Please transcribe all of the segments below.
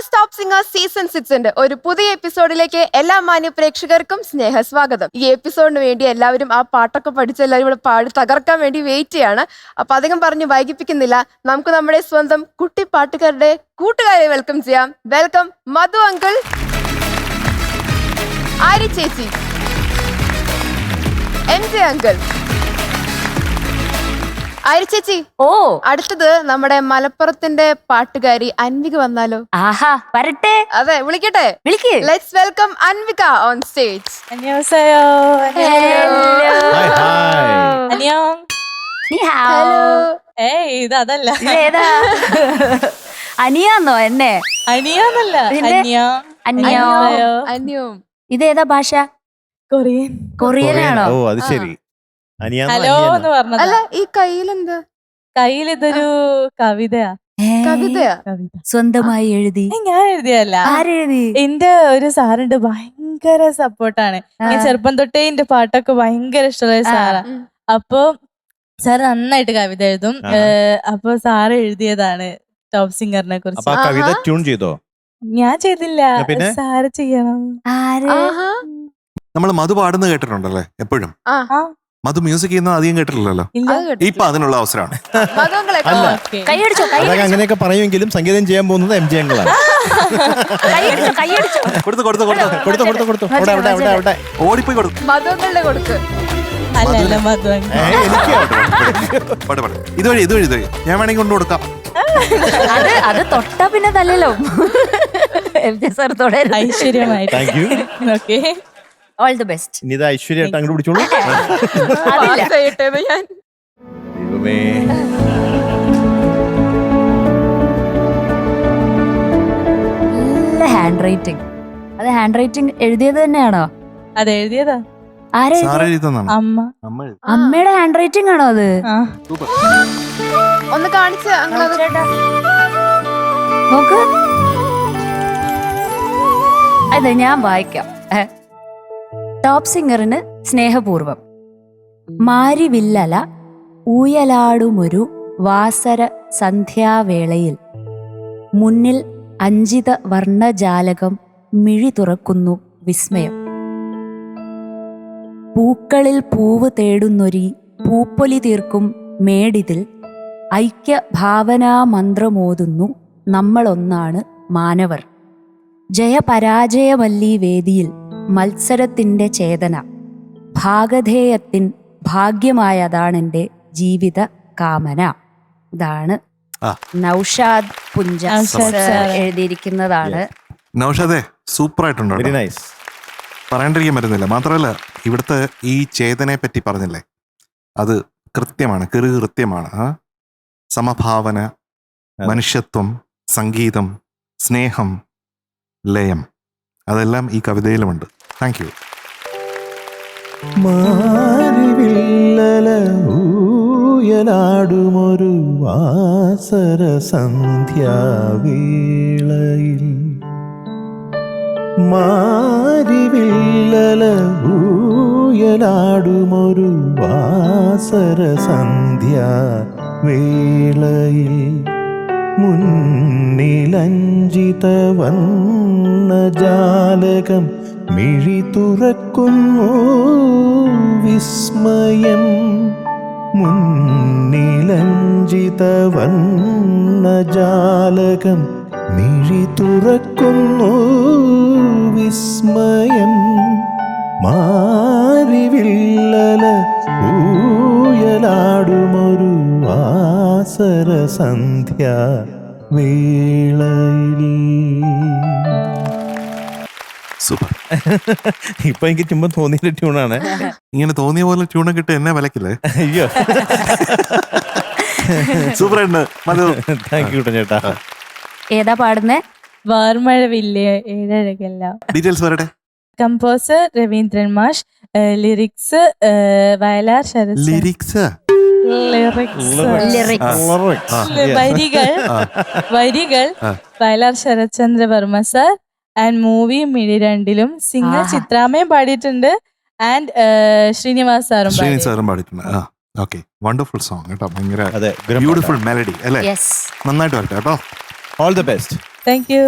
Flowers top singer season 6 ഒരു പുതിയ എപ്പിസോഡിലേക്ക് എല്ലാ മാന്യ പ്രേക്ഷകർക്കും സ്നേഹസ്വാഗതം. ഈ എപ്പിസോഡിന് വേണ്ടി എല്ലാവരും ആ പാട്ടൊക്കെ പഠിച്ച് എല്ലാവരും ഇവിടെ പാടി തകർക്കാൻ വേണ്ടി വെയിറ്റ് ചെയ്യാണ്. അപ്പൊ അധികം പറഞ്ഞ് വൈകിപ്പിക്കുന്നില്ല, നമുക്ക് നമ്മുടെ സ്വന്തം കുട്ടി പാട്ടുകാരുടെ കൂട്ടുകാരെ വെൽക്കം ചെയ്യാം. വെൽക്കം മധു അങ്കിൾ, ആരി ചേച്ചി, MJ അങ്കിൾ. ആരി ചേച്ചി, അടുത്തത് നമ്മുടെ മലപ്പുറത്തിന്റെ പാട്ടുകാരി അൻവിക വന്നാലോ? ആഹാ, വരട്ടെ. അതെ, വിളിക്കട്ടെ. വിളിക്ക്. Let's welcome Anvika on stage. ഇതല്ല ഇതേതാ? അനിയാന്നോ? എന്നെ അനിയാന്നല്ല, അന്യോ. ഇതേതാ ഭാഷ? കൊറിയൻ. കൊറിയനാണോ? ഓ, അത് ശരി. ഹലോ എന്ന് പറഞ്ഞത്. അല്ല, ഈ കയ്യിലെന്താ? കയ്യിൽ ഇതൊരു കവിതയാ. കവിതയാ? സ്വന്തമായി എഴുതി? ഞാൻ എഴുതിയല്ല. ആരെഴുതി? എന്റെ ഒരു സാറുണ്ട്, ഭയങ്കര സപ്പോർട്ടാണ്. ഞാൻ ചെറുപ്പം തൊട്ടേ എന്റെ പാട്ടൊക്കെ ഭയങ്കര ഇഷ്ടമുള്ള സാറാ. അപ്പൊ സാർ നന്നായിട്ട് കവിത എഴുതും. അപ്പൊ സാറ് എഴുതിയതാണ് ടോപ്പ് സിംഗറിനെ കുറിച്ച്. കവിത ട്യൂൺ ചെയ്തോ? ഞാൻ ചെയ്തില്ല, സാറ് ചെയ്യണം. നമ്മൾ മധു പാടുന്ന കേട്ടിട്ടുണ്ടല്ലേ? എപ്പോഴും മധു മ്യൂസിക് ചെയ്യുന്നത് അധികം കേട്ടിട്ടില്ലല്ലോ. ഇപ്പൊ അതിനുള്ള അവസരമാണ്. കൈയടിച്ചോ? അതൊക്കെ അങ്ങനെയൊക്കെ പറയുമെങ്കിലും സംഗീതം ചെയ്യാൻ പോകുന്നത് MJ അങ്കിളാണ്. കൊടുത്തു കൊടുത്തു കൊടുത്തു കൊടുത്തു കൊടുത്തു കൊടുത്തു. അവിടെ ഓടിപ്പോയി കൊടുക്കും. മധുങ്ങളുടെ കൊടുക്ക്. അല്ലല്ല, മധു ഇതുവഴി ഇതുവഴി ഇതുവഴി ഞാൻ വേണമെങ്കിൽ കൊണ്ടു കൊടുക്കാം. അത് തൊട്ടാ പിന്നെ തല്ലല്ലോ. MJ സാർ തുടരും. ഐശ്വര്യമായിട്ട്. Thank you. Okay, all the best. ഇനി ഇത് ഐശ്വര്യമായിട്ട് അങ്ങോട്ട് പിടിച്ചോളൂ. ഞാൻ ദൈവമേ, നല്ല ഹാൻഡ് റൈറ്റിംഗ്. അത് ഹാൻഡ് റൈറ്റിംഗ് എഴുതിയത് തന്നെയാണോ? അത് എഴുതിയതാ. ആരാ? അമ്മ. അമ്മയുടെ ഹാൻഡ് റൈറ്റിംഗ് ആണോ അത്? ഒന്ന് കാണിച്ച് നോക്ക്. അതെ, ഞാൻ വായിക്കാം. ടോപ്പ് സിംഗറിന് സ്നേഹപൂർവം. മാരിവില്ലല ഊയലാടുമൊരു വാസര സന്ധ്യാവേളയിൽ മുന്നിൽ അഞ്ചിത വർണ്ണജാലകം മിഴി തുറക്കുന്നു വിസ്മയം. പൂക്കളിൽ പൂവ് തേടുന്നൊരി പൂപ്പൊലി തീർക്കും മേടിതിൽ ഐക്യ ഭാവനാ മന്ത്രമോതുന്നു നമ്മളൊന്നാണ് മാനവർ. ജയപരാജയമല്ലീ വേദിയിൽ മത്സരത്തിൻ്റെ ചേതന, ഭാഗധേയത്തിൻ ഭാഗ്യമായതാണെൻ്റെ ജീവിത കാമന. ഇതാണ് നൗഷാദ് പുഞ്ച എഴുതിയിരിക്കുന്നതാണ്. നൗഷാദേ, സൂപ്പർ ആയിട്ടുണ്ടോ? Very nice. പറയാണ്ടിരിക്കാൻ പറ്റുന്നില്ല. മാത്രമല്ല ഇവിടുത്തെ ഈ ചേതനയെ പറ്റി പറഞ്ഞില്ലേ, അത് കൃത്യമാണ്, കൃത്യമാണ്. സമഭാവന, മനുഷ്യത്വം, സംഗീതം, സ്നേഹം, ലയം, അതെല്ലാം ഈ കവിതയിലുമുണ്ട്. Thank you. മാരിവില്ലൂയലാടുമൊരു വാസര സന്ധ്യാവേളയിൽ, മാരിവില്ലൂയലാടുമൊരു വാസര സന്ധ്യാവേളയിൽ മുന്നിലഞ്ചിത വർണ്ണജാലകം മിഴി തുറക്കുന്നു വിസ്മയം. മുന്നിലഞ്ചിത വർണ്ണജാലകം മിഴി തുറക്കുന്നു വിസ്മയം. മാരിവില്ലല ഊയലാടുമൊരു വാസര സന്ധ്യ വേളയിൽ. സൂപ്പർ. ഇപ്പൊ എനിക്ക് ചുമ്മാ തോന്നിയ ട്യൂണാണ്. ഇങ്ങനെ തോന്നിയ പോലെ ട്യൂണൊക്കെ ഇട്ട് എന്നെ വിലക്കില്ലേ? അയ്യോ, സൂപ്പർ ഉണ്ട് മധു. താങ്ക് യു ചേട്ടാ. ഏതാ പാടുന്നേ? വാർമഴവില്ലേ ഏഴഴകല്ല. ഡീറ്റെയിൽസ് വരട്ടെ. കമ്പോസർ രവീന്ദ്രൻ മാഷ്, ലിറിക്സ് വയലാർ ശരത്. ലിറിക്സ് വരികൾ Vayalar Sarathchandra Varma sir. And movie മിഴി രണ്ടിലും സിംഗർ ചിത്രാമ്മയും പാടിയിട്ടുണ്ട്. ആൻഡ് ശ്രീനിവാസ് സാറും പാടിയിട്ടുണ്ട്. ഓക്കെ, വണ്ടർഫുൾ സോങ് കേട്ടോ. ഭയങ്കര ബ്യൂട്ടിഫുൾ മെലഡി അല്ലേ? നന്നായിട്ട് വരട്ടെ കേട്ടോ. All the best. Thank you.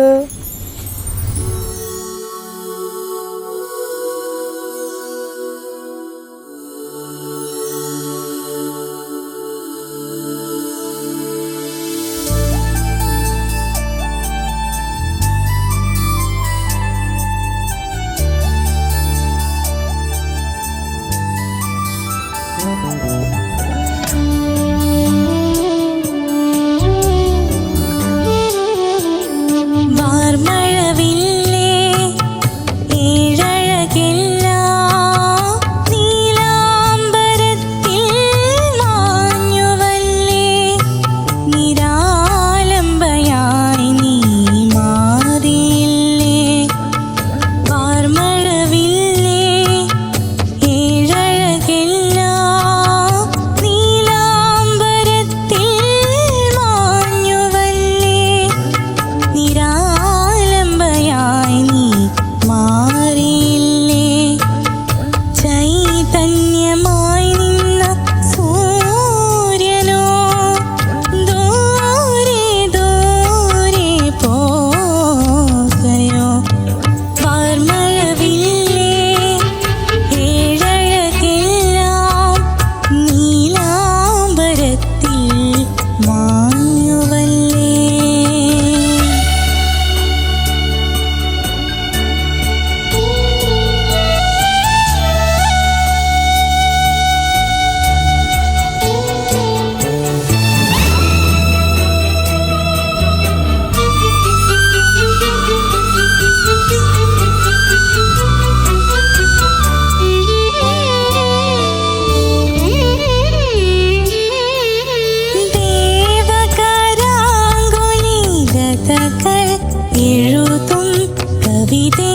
കവിതേ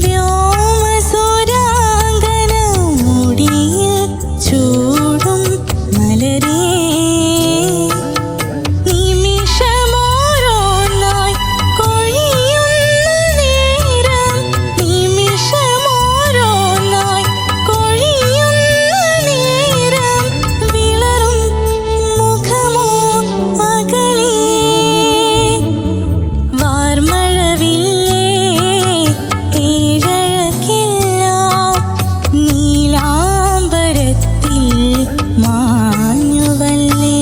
വ്യോമസുരാംഗന മുടിയിൽ ചൂടും മലരേ നിമിഷമോരോന്നായി കൊഴിയുന്ന നേരം നിമിഷമോരോന്നായി കൊഴിയുന്ന നേരം വിളറും മുഖമോ അകലേ വാർമഴവില്ലേ ഏഴഴകെല്ലാം നീലാംബരത്തിൽ മാഞ്ഞുവല്ലേ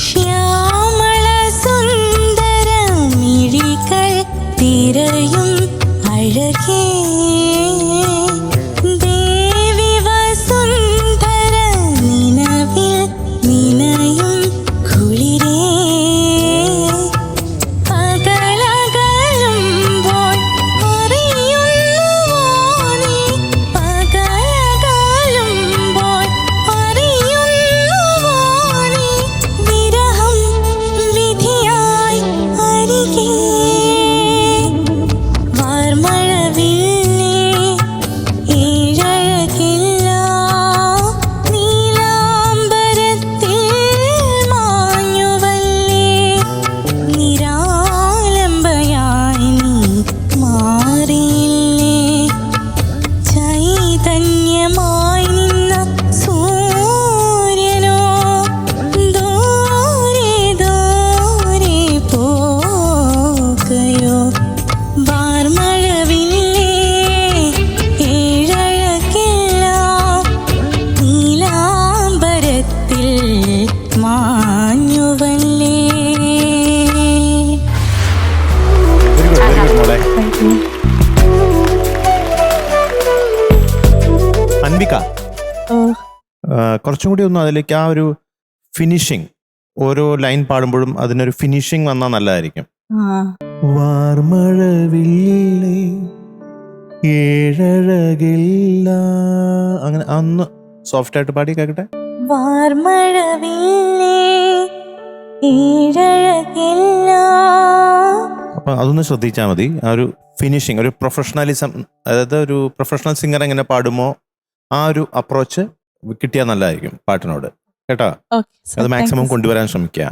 ശ്യാമള സുന്ദര മിഴികൾ തിരയും അഴകേ ദേവി വസുന്ധര നിലവിൽ നിനയും കുളിരേ പകലകലുമ്പോൾ അറിയുന്നുവോ നീ പകലകലുമ്പോൾ അറിയുന്നുവോ നീ വിരഹം വിധിയായി അരികെ വാർമഴവില്ലേ ഏഴഴകില്ല നീലാംബരത്തിൽ മാഞ്ഞുവല്ലേ നിരാലംബയായി നീ മാറിയില്ലേ ചൈതന്യമായി നിന്ന സൂര്യനോ ദൂരെ ദൂരെ പോകയോ വാർമഴവില്ലേ ഏഴഴകില്ല നീലാംബരത്തിൽ മാഞ്ഞുവല്ലേ വെരി ഗുഡ് മോളെ. അൻവിക ഓ കുറച്ചും കൂടി ഒന്ന് അതിലേക്ക് ആ ഒരു ഫിനിഷിങ്, ഓരോ ലൈൻ പാടുമ്പോഴും അതിനൊരു ഫിനിഷിങ് വന്നാൽ നല്ലതായിരിക്കും. ആ വാർമഴവില്ലേ ഏഴഴകില്ല, അങ്ങനെ ഒന്ന് സോഫ്റ്റ് ആയിട്ട് പാടി കേൾക്കട്ടെ. വാർമഴവില്ലേ ഏഴഴകില്ല അപ്പൊ അതൊന്ന് ശ്രദ്ധിച്ചാൽ മതി. ആ ഒരു ഫിനിഷിങ്, ഒരു പ്രൊഫഷണലിസം, അതായത് ഒരു പ്രൊഫഷണൽ സിംഗർ എങ്ങനെ പാടുമോ ആ ഒരു അപ്രോച്ച് കിട്ടിയാൽ നല്ലതായിരിക്കും പാട്ടിനോട്, കേട്ടോ. ഓക്കെ അത് മാക്സിമം കൊണ്ടുവരാൻ ശ്രമിക്കുക.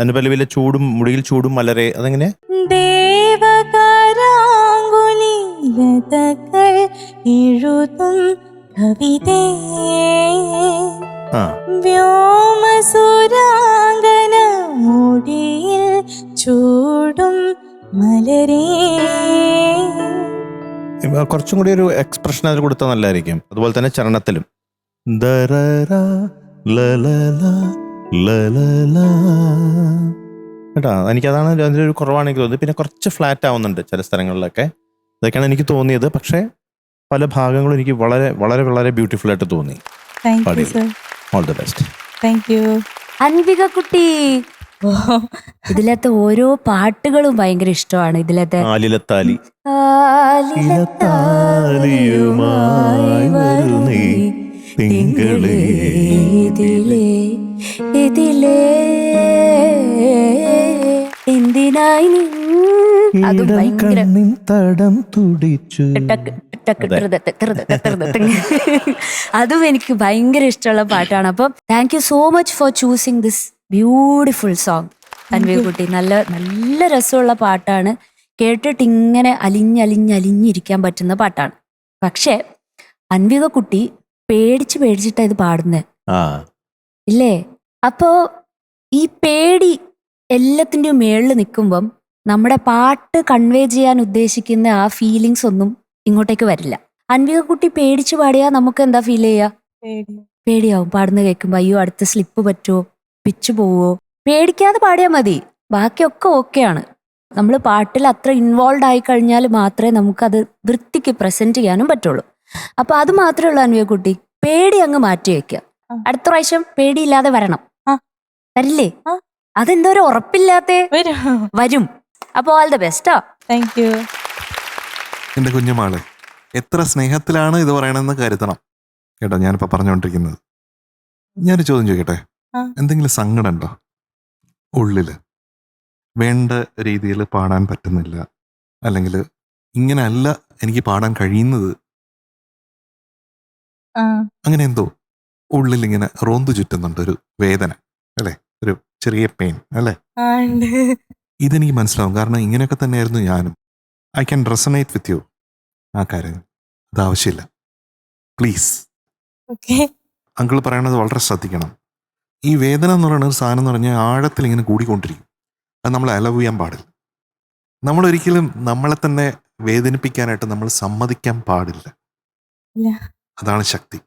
അനുപല്ലവിയിലെ ചൂടും മുടിയിൽ ചൂടും മലരെ, അതെങ്ങനെ? ദേവകരാങ്കുലി ലതകൾ എഴുതും കവിതേ ആ വ്യോമസുരാംഗന മുടിയിൽ ചൂടും മലരേ കുറച്ചും കൂടി ഒരു എക്സ്പ്രഷൻ അതിൽ കൊടുത്താൽ നല്ലതായിരിക്കും. അതുപോലെ തന്നെ ചരണത്തിലും ദരര ലലല ലലല. കേട്ടോ. എനിക്കതാണ് അതിൻ്റെ ഒരു കുറവാണ് എനിക്ക് തോന്നുന്നത്. പിന്നെ കുറച്ച് ഫ്ലാറ്റ് ആവുന്നുണ്ട് ചില സ്ഥലങ്ങളിലൊക്കെ, അതൊക്കെയാണ് എനിക്ക് തോന്നിയത്. പക്ഷേ പല ഭാഗങ്ങളും എനിക്ക് വളരെ വളരെ വളരെ ബ്യൂട്ടിഫുൾ ആയിട്ട് തോന്നി. താങ്ക് യു പാടിയത്. Sir. All the best. Thank U. Anvika കുട്ടി, ഇതിലത്തെ ഓരോ പാട്ടുകളും ഭയങ്കര ഇഷ്ടമാണ്. ഇതിലത്തെ ആലിലത്താലി ആലിലത്താലിയുമായി വരൂ നീ തിങ്കളേ. ഇതിലേ ഇതിലേ എന്തിനായി നീ? അതും ഇടം ഭയങ്കര കണ്ണിൻ തടം തുടിച്ചു. അതും എനിക്ക് ഭയങ്കര ഇഷ്ടമുള്ള പാട്ടാണ്. അപ്പം thank you so much four choosing this beautiful song Anvika കുട്ടി. നല്ല നല്ല രസമുള്ള പാട്ടാണ്. കേട്ടിട്ട് ഇങ്ങനെ അലിഞ്ഞിരിക്കാൻ പറ്റുന്ന പാട്ടാണ്. പക്ഷെ അൻവിക കുട്ടി പേടിച്ചിട്ടാ ഇത് പാടുന്നത്, ഇല്ലേ? അപ്പോ ഈ പേടി എല്ലാത്തിൻ്റെയും മേളിൽ നിൽക്കുമ്പം നമ്മുടെ പാട്ട് കൺവേ ചെയ്യാൻ ഉദ്ദേശിക്കുന്ന ആ ഫീലിങ്സ് ഒന്നും ഇങ്ങോട്ടേക്ക് വരില്ല. അൻവികക്കുട്ടി പേടിച്ചു പാടിയാൽ നമുക്ക് എന്താ ഫീൽ ചെയ്യുക? പേടിയാവും പാടുന്ന കേൾക്കുമ്പോൾ. അയ്യോ അടുത്ത സ്ലിപ്പ് പറ്റുമോ, പിച്ച് പോവോ? പേടിക്കാതെ പാടിയാൽ മതി, ബാക്കിയൊക്കെ ഓക്കെയാണ്. നമ്മൾ പാട്ടിൽ അത്ര ഇൻവോൾവ് ആയി കഴിഞ്ഞാൽ മാത്രമേ നമുക്കത് വൃത്തിക്ക് പ്രസന്റ് ചെയ്യാനും പറ്റുള്ളൂ. അപ്പൊ അത് മാത്രമേ ഉള്ളൂ അൻവികക്കുട്ടി, പേടി അങ്ങ് മാറ്റി വെക്കുക. അടുത്ത പ്രാവശ്യം പേടിയില്ലാതെ വരണം. വരില്ലേ? അതെന്തോ ഒരു ഉറപ്പില്ലാത്ത വരും. അപ്പൊ all the best. Thank U. എന്റെ കുഞ്ഞുമാളെ, എത്ര സ്നേഹത്തിലാണ് ഇത് പറയണമെന്ന് കരുതണം കേട്ടോ. ഞാനിപ്പോ പറഞ്ഞുകൊണ്ടിരിക്കുന്നത്, ഞാനൊരു ചോദ്യം ചോദിക്കട്ടെ? എന്തെങ്കിലും സങ്കടം ഉണ്ടോ ഉള്ളില്? വേണ്ട രീതിയിൽ പാടാൻ പറ്റുന്നില്ല, അല്ലെങ്കിൽ ഇങ്ങനെ അല്ല എനിക്ക് പാടാൻ കഴിയുന്നത്, അങ്ങനെ എന്തോ ഉള്ളിൽ ഇങ്ങനെ റോന്തു ചുറ്റുന്നുണ്ട്, ഒരു വേദന അല്ലേ, ഒരു ചെറിയ പെയിൻ അല്ലേ? ഇതെനിക്ക് മനസ്സിലാവും, കാരണം ഇങ്ങനെയൊക്കെ തന്നെയായിരുന്നു ഞാനും. I can resonate with you. ആ കാര്യം അത് ആവശ്യമില്ല, പ്ലീസ്. അങ്കിൾ പറയണത് വളരെ ശ്രദ്ധിക്കണം. ഈ വേദന എന്ന് പറയുന്ന ഒരു സാധനം എന്ന് പറഞ്ഞാൽ ആഴത്തിൽ ഇങ്ങനെ കൂടിക്കൊണ്ടിരിക്കും. അത് നമ്മൾ അലവ് ചെയ്യാൻ പാടില്ല. നമ്മളൊരിക്കലും നമ്മളെ തന്നെ വേദനിപ്പിക്കാനായിട്ട് നമ്മൾ സമ്മതിക്കാൻ പാടില്ല. അതാണ് ശക്തി.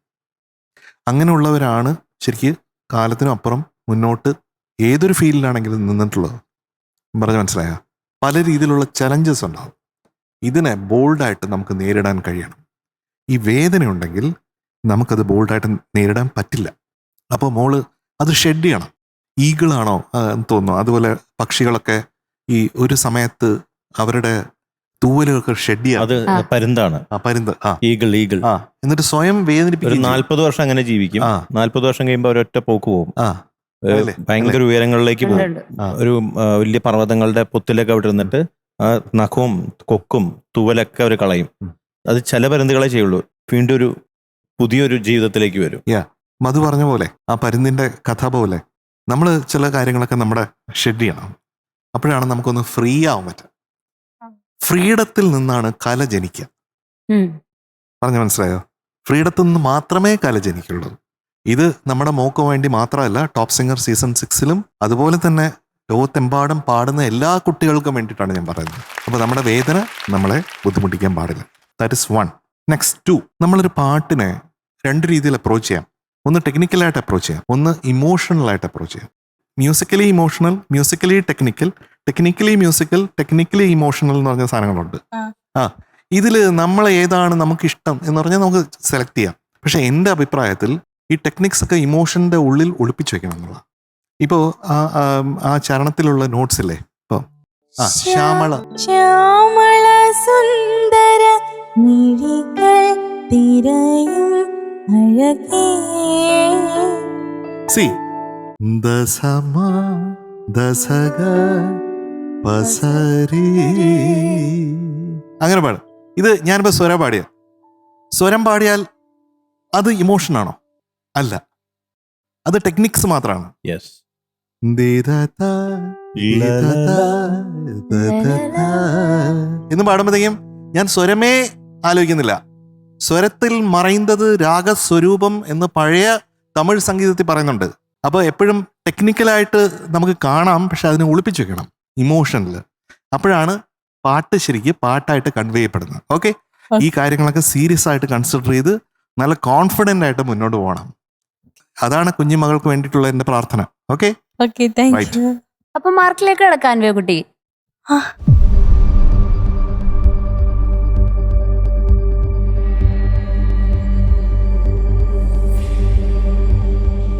അങ്ങനെയുള്ളവരാണ് ശരിക്ക് കാലത്തിനും അപ്പുറം മുന്നോട്ട് ഏതൊരു ഫീൽഡിലാണെങ്കിലും നിന്നിട്ടുള്ളത്. പറഞ്ഞ് മനസ്സിലായ? പല രീതിയിലുള്ള ചലഞ്ചസ് ഉണ്ടാവും. ഇതിനെ ബോൾഡായിട്ട് നമുക്ക് നേരിടാൻ കഴിയണം. ഈ വേദനയുണ്ടെങ്കിൽ നമുക്കത് ബോൾഡായിട്ട് നേരിടാൻ പറ്റില്ല. അപ്പോൾ മോള് അത് ഷെഡ് ചെയ്യണം. ഈഗിളാണോ എന്ന് തോന്നുന്നു, അതുപോലെ പക്ഷികളൊക്കെ ഈ ഒരു സമയത്ത് അവരുടെ തൂവലുകൾക്ക് ഷെഡ് ചെയ്യാം. അത് പരുന്താണ്. പരുന്ത്, ഈഗിൾ. എന്നിട്ട് സ്വയം വേദനിപ്പിക്കും. 40 വർഷം അങ്ങനെ ജീവിക്കും. 40 വർഷം കഴിയുമ്പോൾ ഒരൊറ്റ പോക്ക് പോകും. ഭയങ്കര ഉയരങ്ങളിലേക്ക് പോകും. ഒരു വലിയ പർവ്വതങ്ങളുടെ പൊത്തിലൊക്കെ അവിടെ ഇരുന്നിട്ട് ആ നഖവും കൊക്കും തൂവലൊക്കെ അവർ കളയും. അത് ചില പരുന്തുകളെ ചെയ്യുള്ളൂ, വീണ്ടും ഒരു പുതിയൊരു ജീവിതത്തിലേക്ക് വരും. മധു പറഞ്ഞ പോലെ, ആ പരുന്തിന്റെ കഥ പോലെ നമ്മൾ ചില കാര്യങ്ങളൊക്കെ നമ്മുടെ ഷെഡ് ചെയ്യണം. അപ്പോഴാണ് നമുക്കൊന്ന് ഫ്രീ ആവാൻ പറ്റുക. ഫ്രീഡത്തിൽ നിന്നാണ് കല ജനിക്കുക. പറഞ്ഞ മനസ്സിലായോ? ഫ്രീഡത്തിൽ നിന്ന് മാത്രമേ കല ജനിക്കുള്ളൂ. ഇത് നമ്മുടെ മോക്ക് വേണ്ടി മാത്രമല്ല, ടോപ്പ് സിംഗർ സീസൺ 6-ലും അതുപോലെ തന്നെ ലോകത്തെമ്പാടും പാടുന്ന എല്ലാ കുട്ടികൾക്കും വേണ്ടിയിട്ടാണ് ഞാൻ പറയുന്നത്. അപ്പോൾ നമ്മുടെ വേദന നമ്മളെ ബുദ്ധിമുട്ടിക്കാൻ പാടില്ല. That is 1. നെക്സ്റ്റ് 2, നമ്മളൊരു പാട്ടിനെ 2 രീതിയിൽ അപ്രോച്ച് ചെയ്യാം. ഒന്ന് ടെക്നിക്കലായിട്ട് അപ്രോച്ച് ചെയ്യാം, ഒന്ന് ഇമോഷണലായിട്ട് അപ്രോച്ച് ചെയ്യാം. Musically emotional, musically technical, technically musical, technically emotional എന്ന് പറഞ്ഞ സാധനങ്ങളുണ്ട്. ഇതിൽ നമ്മൾ ഏതാണ് നമുക്കിഷ്ടം എന്ന് പറഞ്ഞാൽ നമുക്ക് സെലക്ട് ചെയ്യാം. പക്ഷെ എൻ്റെ അഭിപ്രായത്തിൽ ഈ ടെക്നിക്സ് ഒക്കെ ഇമോഷന്റെ ഉള്ളിൽ ഒളിപ്പിച്ചു വെക്കണം എന്നുള്ള. ഇപ്പോ ആ ചരണത്തിലുള്ള നോട്ട്സ് ഇല്ലേ, ഇപ്പൊ ശ്യാമള ശ്യാമള സുന്ദര മിഴികൾ തിരയും അഴകേ. സി ദസമ ദസഗ പസരി, അങ്ങനെ പാടും. ഇത് ഞാനിപ്പോ സ്വരം പാടിയ, സ്വരം പാടിയാൽ അത് ഇമോഷനാണോ? അല്ല, അത് ടെക്നിക്സ് മാത്രമാണ്. യെസ്. എന്ന് പാടുമ്പോഴത്തേക്കും ഞാൻ സ്വരമേ ആലോചിക്കുന്നില്ല. സ്വരത്തിൽ മറയുന്നത് രാഗസ്വരൂപം എന്ന് പഴയ തമിഴ് സംഗീതത്തിൽ പറയുന്നുണ്ട്. അപ്പോൾ എപ്പോഴും ടെക്നിക്കലായിട്ട് നമുക്ക് കാണാം, പക്ഷെ അതിനെ ഒളിപ്പിച്ചു വെക്കണം ഇമോഷനിൽ. അപ്പോഴാണ് പാട്ട് ശരിക്ക് പാട്ടായിട്ട് കൺവേ ചെയ്യപ്പെടുന്നത്. ഓക്കെ, ഈ കാര്യങ്ങളൊക്കെ സീരിയസ് ആയിട്ട് കൺസിഡർ ചെയ്ത് നല്ല കോൺഫിഡൻ്റ് ആയിട്ട് മുന്നോട്ട് പോകണം. അതാണ് കുഞ്ഞുമകൾക്ക് വേണ്ടിയിട്ടുള്ള എൻ്റെ പ്രാർത്ഥന. ഓക്കെ, അപ്പൊ മാർക്കിലേക്ക് കിടക്കാൻ കുട്ടി.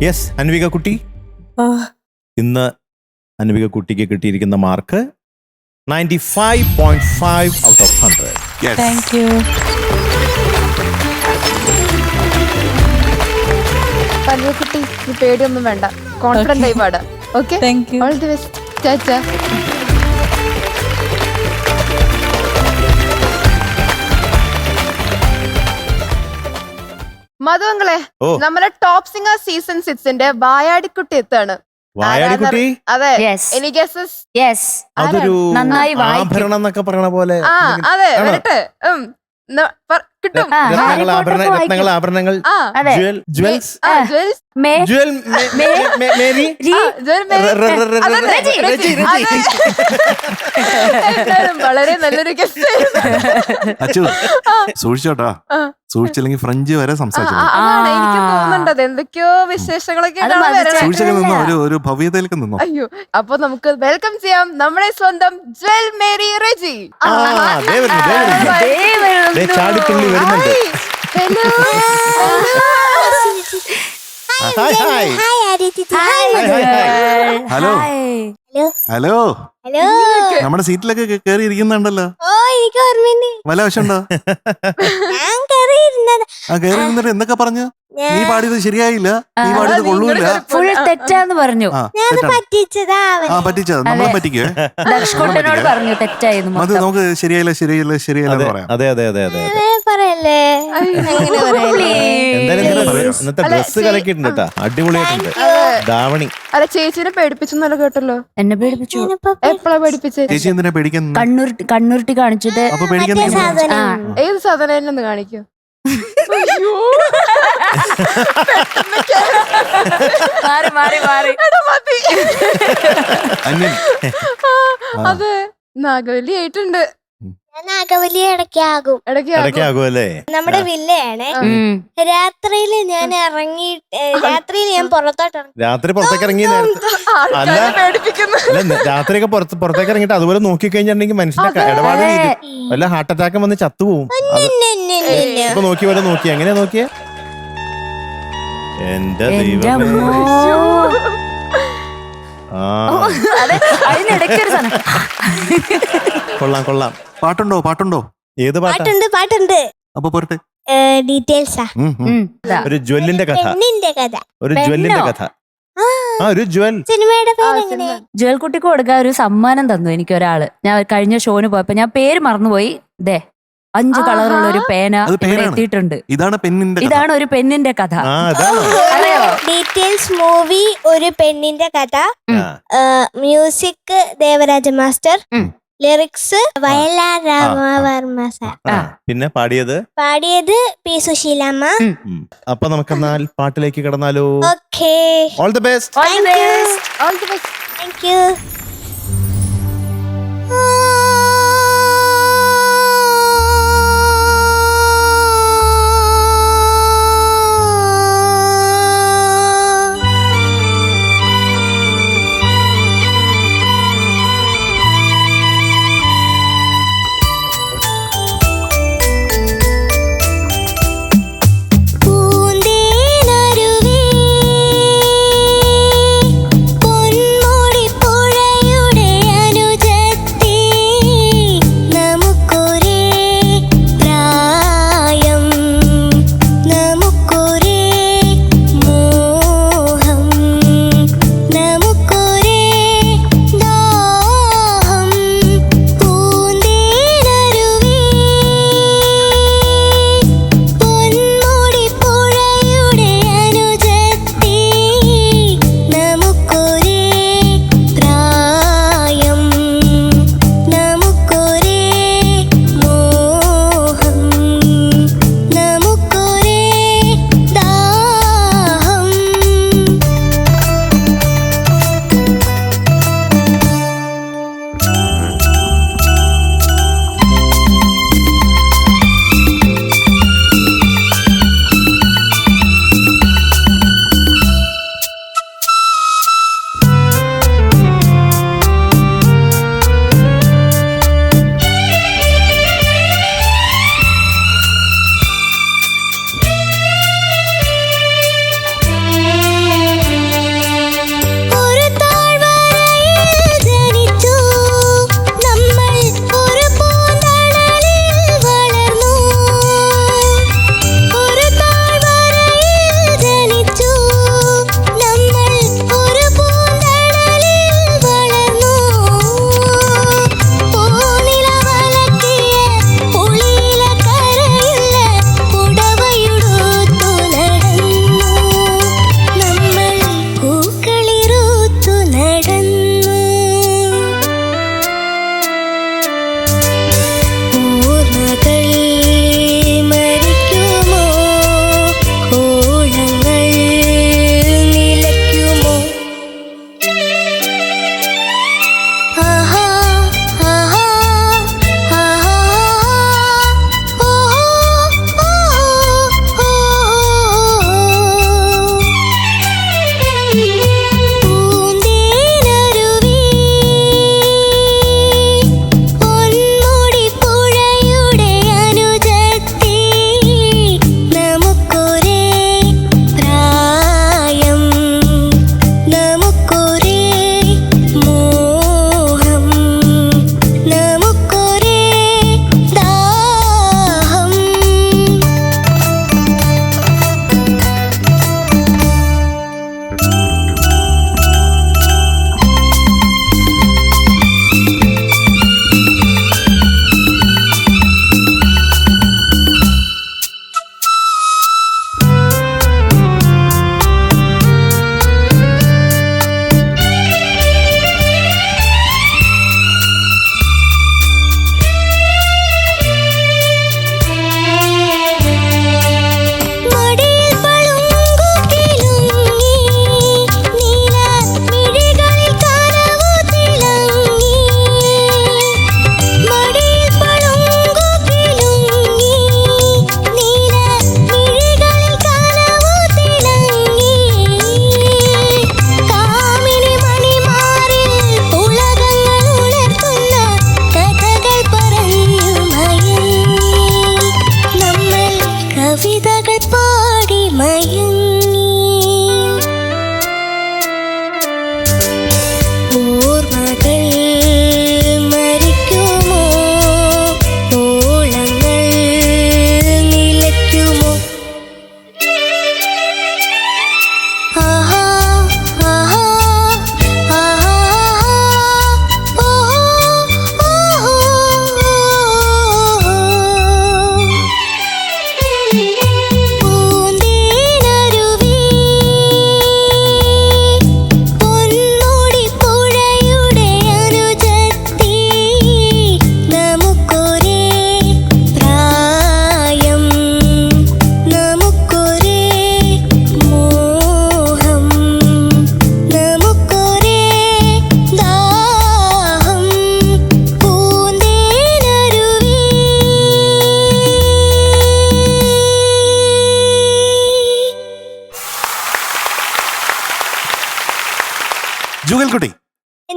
യെസ്, അൻവിക കുട്ടി. ഇന്ന് അൻവിക കുട്ടിക്ക് കിട്ടിയിരിക്കുന്ന mark 95.5 out of 100. Thank you. കുട്ടി, ഈ പേടിയൊന്നും വേണ്ട, കോൺഫിഡന്റ് ആയി പാടാം. Okay, thank you. All the best. ചാച്ചാ. മധുവങ്ങളെ, നമ്മുടെ ടോപ്പ് സിംഗർ സീസൺ 6-ന്റെ വായാടിക്കുട്ടി എത്താണ്. വായാടിക്കുട്ടി? അതെ, എനിക്ക് അതൊരു നന്നായി ആഭരണം എന്നൊക്കെ പറയണ പോലെ. അതെ, വരട്ടെ. കിട്ടും. രത്നങ്ങൾ, ആഭരണങ്ങൾ, ജ്വൽസ്. ജ്വൽ മേരി എന്തായാലും വളരെ നല്ലൊരു ഗസ്റ്റ്. അച്ചു സൂക്ഷിച്ചോട്ടാ, സൂക്ഷിച്ചില്ലെങ്കിൽ ഫ്രഞ്ച് വരെ സംസാരിച്ചു. അതാണ് എനിക്ക് തോന്നുന്നുണ്ടത് എന്തൊക്കെയോ വിശേഷങ്ങളൊക്കെ അത് ഉണ്ടാവും വരണം. സൂക്ഷിച്ചൊക്കെ നിന്നോ, ഒരു ഭവ്യതയിലേക്ക് നിന്നോ. അയ്യോ, അപ്പൊ നമുക്ക് വെൽക്കം ചെയ്യാം നമ്മുടെ സ്വന്തം ജ്വൽ മേരി റെജി. ചാടിത്തുള്ളി വരുന്നുണ്ട്. Hello hi hi hello hello hello, hello. നമ്മുടെ സീറ്റിലൊക്കെ കയറി ഇരിക്കുന്നുണ്ടല്ലോ. ഓ എനിക്ക് ഓർമ്മയുണ്ട്. വല്ല വശമുണ്ടോ? ഞാൻ കയറിയിരുന്നത്. ആ കയറി നിന്നിട്ട് എന്തൊക്കെ പറഞ്ഞു? നീ പാടിയത് ശരിയായില്ല, നീ പാടിയത് കൊള്ളൂല. ഫുൾ തെറ്റാന്ന് പറഞ്ഞു. ആ ഞാൻ തെറ്റാണ്. പറ്റിച്ചതാ അവനെ. ആ പറ്റിച്ചത് നമ്മളെ പറ്റിക്കേ. ലക്ഷ്കുട്ടനോട് പറഞ്ഞു തെറ്റായിരുന്നു അത് നമുക്ക് ശരിയായില്ല ശരിയായില്ല ശരിയായില്ല എന്ന് പറയാം. അതെ അതെ അതെ അതെ അതെ. അങ്ങനെ പറയല്ലേ, അങ്ങനെ പറയല്ലേ. എന്തായാലും ഇങ്ങനെ പറയാം. ഇന്നത്തെ ഡ്രസ് കലക്കിയിട്ടുണ്ട് കേട്ടാ, അടിപൊളിയായിട്ടുണ്ട്. ധാവണി അല്ല ചേച്ചിനെ പേടിപ്പിച്ചെന്നല്ല കേട്ടല്ലോ. എന്നെ പേടിപ്പിച്ചു. ഞാനിപ്പോ എപ്പോഴാ പേടിപ്പിച്ചേ? ചേച്ചി എന്തിനാ പേടിക്കുന്നത്? കണ്ണുരുട്ടി കാണിച്ചിട്ട് അപ്പൊ പേടിക്കാൻ മറ്റേ സാധനം. ആ. ഏത് സാധനം എന്നെ ഒന്ന് കാണിക്കൂ. മാറി മാറി മാറി. എടാ, മതി. അന്യൻ. അതെ, നാഗവല്ലി ആയിട്ടുണ്ട്. ഞാൻ നാഗവല്ലി ഇടയ്ക്കാകും. ഇടയ്ക്കാകുമല്ലേ? നമ്മുടെ വില്ലയാണ്. രാത്രിയില് ഞാൻ ഇറങ്ങിയിട്ട് രാത്രിയിൽ ഞാൻ പുറത്തോട്ട് ഇറങ്ങി. രാത്രി പുറത്തേക്ക് ഇറങ്ങി നേരത്തെ അല്ല പേടിപ്പിക്കുന്നു. അല്ല രാത്രിയൊക്കെ പുറത്തേക്ക് ഇറങ്ങിയിട്ട് അതുപോലെ നോക്കി കഴിഞ്ഞിട്ടുണ്ടെങ്കിൽ മനുഷ്യന്റെ ഇടപാട് വല്ല ഹാർട്ട് അറ്റാക്ക് വന്ന് ചത്തുപോകും. അത് ഇപ്പൊ നോക്കി പോലെ നോക്കി എങ്ങനെയാ നോക്കിയേ? എന്റെ എന്റെ ദൈവം. അമ്മോ. ആ അതെ, അതിനിടയ്ക്ക് ഒരു സാധനം. കൊള്ളാം കൊള്ളാം. പാട്ടുണ്ടോ പാട്ടുണ്ടോ? ഏത് പാട്ടാ? പാട്ടുണ്ട് പാട്ടുണ്ട്. അപ്പൊ പോരട്ടെ. ഡീറ്റെയിൽസാ. ഇതാ. ഒരു ജ്വല്ലിന്റെ കഥ. പെണ്ണിന്റെ കഥ. ഒരു ജ്വല്ലിന്റെ കഥ. ആ ഒരു ജ്വൽ. സിനിമയുടെ പേര് എങ്ങനെ? ജുവൽക്കുട്ടിക്ക് കൊടുക്കാൻ ഒരു സമ്മാനം തന്നു എനിക്ക് ഒരാള്. ഞാൻ കഴിഞ്ഞ ഷോന് പോയപ്പോ ഞാൻ പേര് മറന്നുപോയി. ദേ 5 കളറുള്ള ഒരു പേന അത് ഇവിടെ പേനാണ്. എത്തിയിട്ടുണ്ട്. ഇതാണ് പെണ്ണിന്റെ കഥ. ഇതാണ് ഒരു പെണ്ണിന്റെ കഥ. ആ അതാണ്. അറിയോ? ഡീറ്റെയിൽസ് മൂവി ഒരു പെണ്ണിന്റെ കഥ. Music Devaraja master. Lyrics Vayalar Ramavarma sir. ആ, പിന്നെ പാടിയത് പാടിയത് പി സുശീലമ്മ. അപ്പൊ നമുക്കെന്നാൽ പാട്ടിലേക്ക് കടന്നാലോ? Okay, all the best. All the best. All the best. Thank you. പൂന്തേനരുവേ പൊന്മുടി പുഴ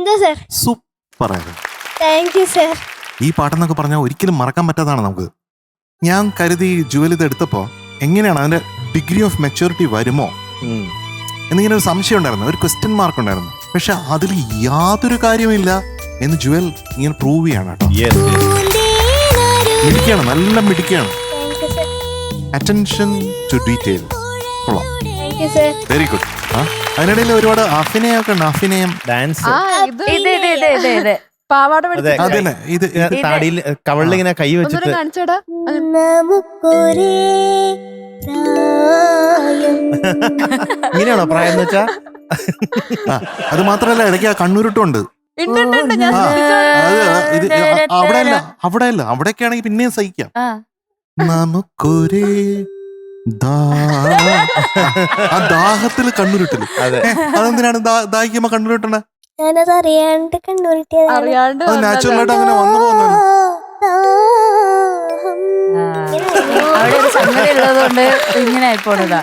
എന്താ സർ? സൂപ്പർ ആയിരുന്നു. Thank you sir. ഈ പാട്ടെന്നൊക്കെ പറഞ്ഞാൽ ഒരിക്കലും മറക്കാൻ പറ്റാത്തതാണ് നമുക്ക്. ഞാൻ കരുതി ജുവൽ ഇത് എടുത്തപ്പോൾ എങ്ങനെയാണ് അതിന്റെ ഡിഗ്രി ഓഫ് മെച്യൂരിറ്റി വരുമോ എന്നിങ്ങനെ ഒരു സംശയം ഉണ്ടായിരുന്നു, ഒരു ക്വസ്റ്റ്യൻ മാർക്ക് ഉണ്ടായിരുന്നു. പക്ഷെ അതിൽ യാതൊരു കാര്യമില്ല എന്ന് ജുവൽ ഇങ്ങനെ പ്രൂവ് ചെയ്യാണ് കേട്ടോ. മിടിക്കാണ്, നല്ല മിടിക്കാണ്. Thank you sir. Attention to detail. കൊള്ളാം, thank you sir. Very good. അതിനിടയിൽ ഒരുപാട് അഭിനയമൊക്കെ ഉണ്ട്. അഭിനയം ഡാൻസ് ഇത് പാവാട അതെ. അതിന് ഇത് താടിയിൽ കവളിലിങ്ങനെ കൈ ഒന്നുകൂടെ വെച്ചിട്ട് കാണിച്ചോടാ. നമുക്കൊരേ പ്രായം. ഇങ്ങനെയാണോ പ്രായം എന്ന് വെച്ചാ? അത് മാത്രല്ല, ഇടയ്ക്ക് ആ കണ്ണുരുട്ടുണ്ട്. ഉണ്ട്, ഉണ്ട്, ഉണ്ട്. ഞാൻ ആ, ശ്രദ്ധിച്ചോളാം. അവിടെയല്ല, അവിടെയൊക്കെ ആണെങ്കിൽ പിന്നെയും സഹിക്കാം. നമുക്കൊരേ ആ ദാഹത്തിൽ കണ്ണുരുട്ടില്. അതെ. അതെന്തിനാണ് ദാഹിക്കുമ്പോ കണ്ണുരുട്ടണേ? ഞാനത് അറിയാണ്ട് കണ്ണുരുട്ടിയതാണ്. അറിയാണ്ട് അത് നാച്ചുറൽ ആയിട്ട് അങ്ങനെ വന്നു പോകുന്നത്. അവിടെ ഒരു സംഗതി ഉള്ളതുകൊണ്ട് ഇങ്ങനെ ആയിപ്പോണതാ.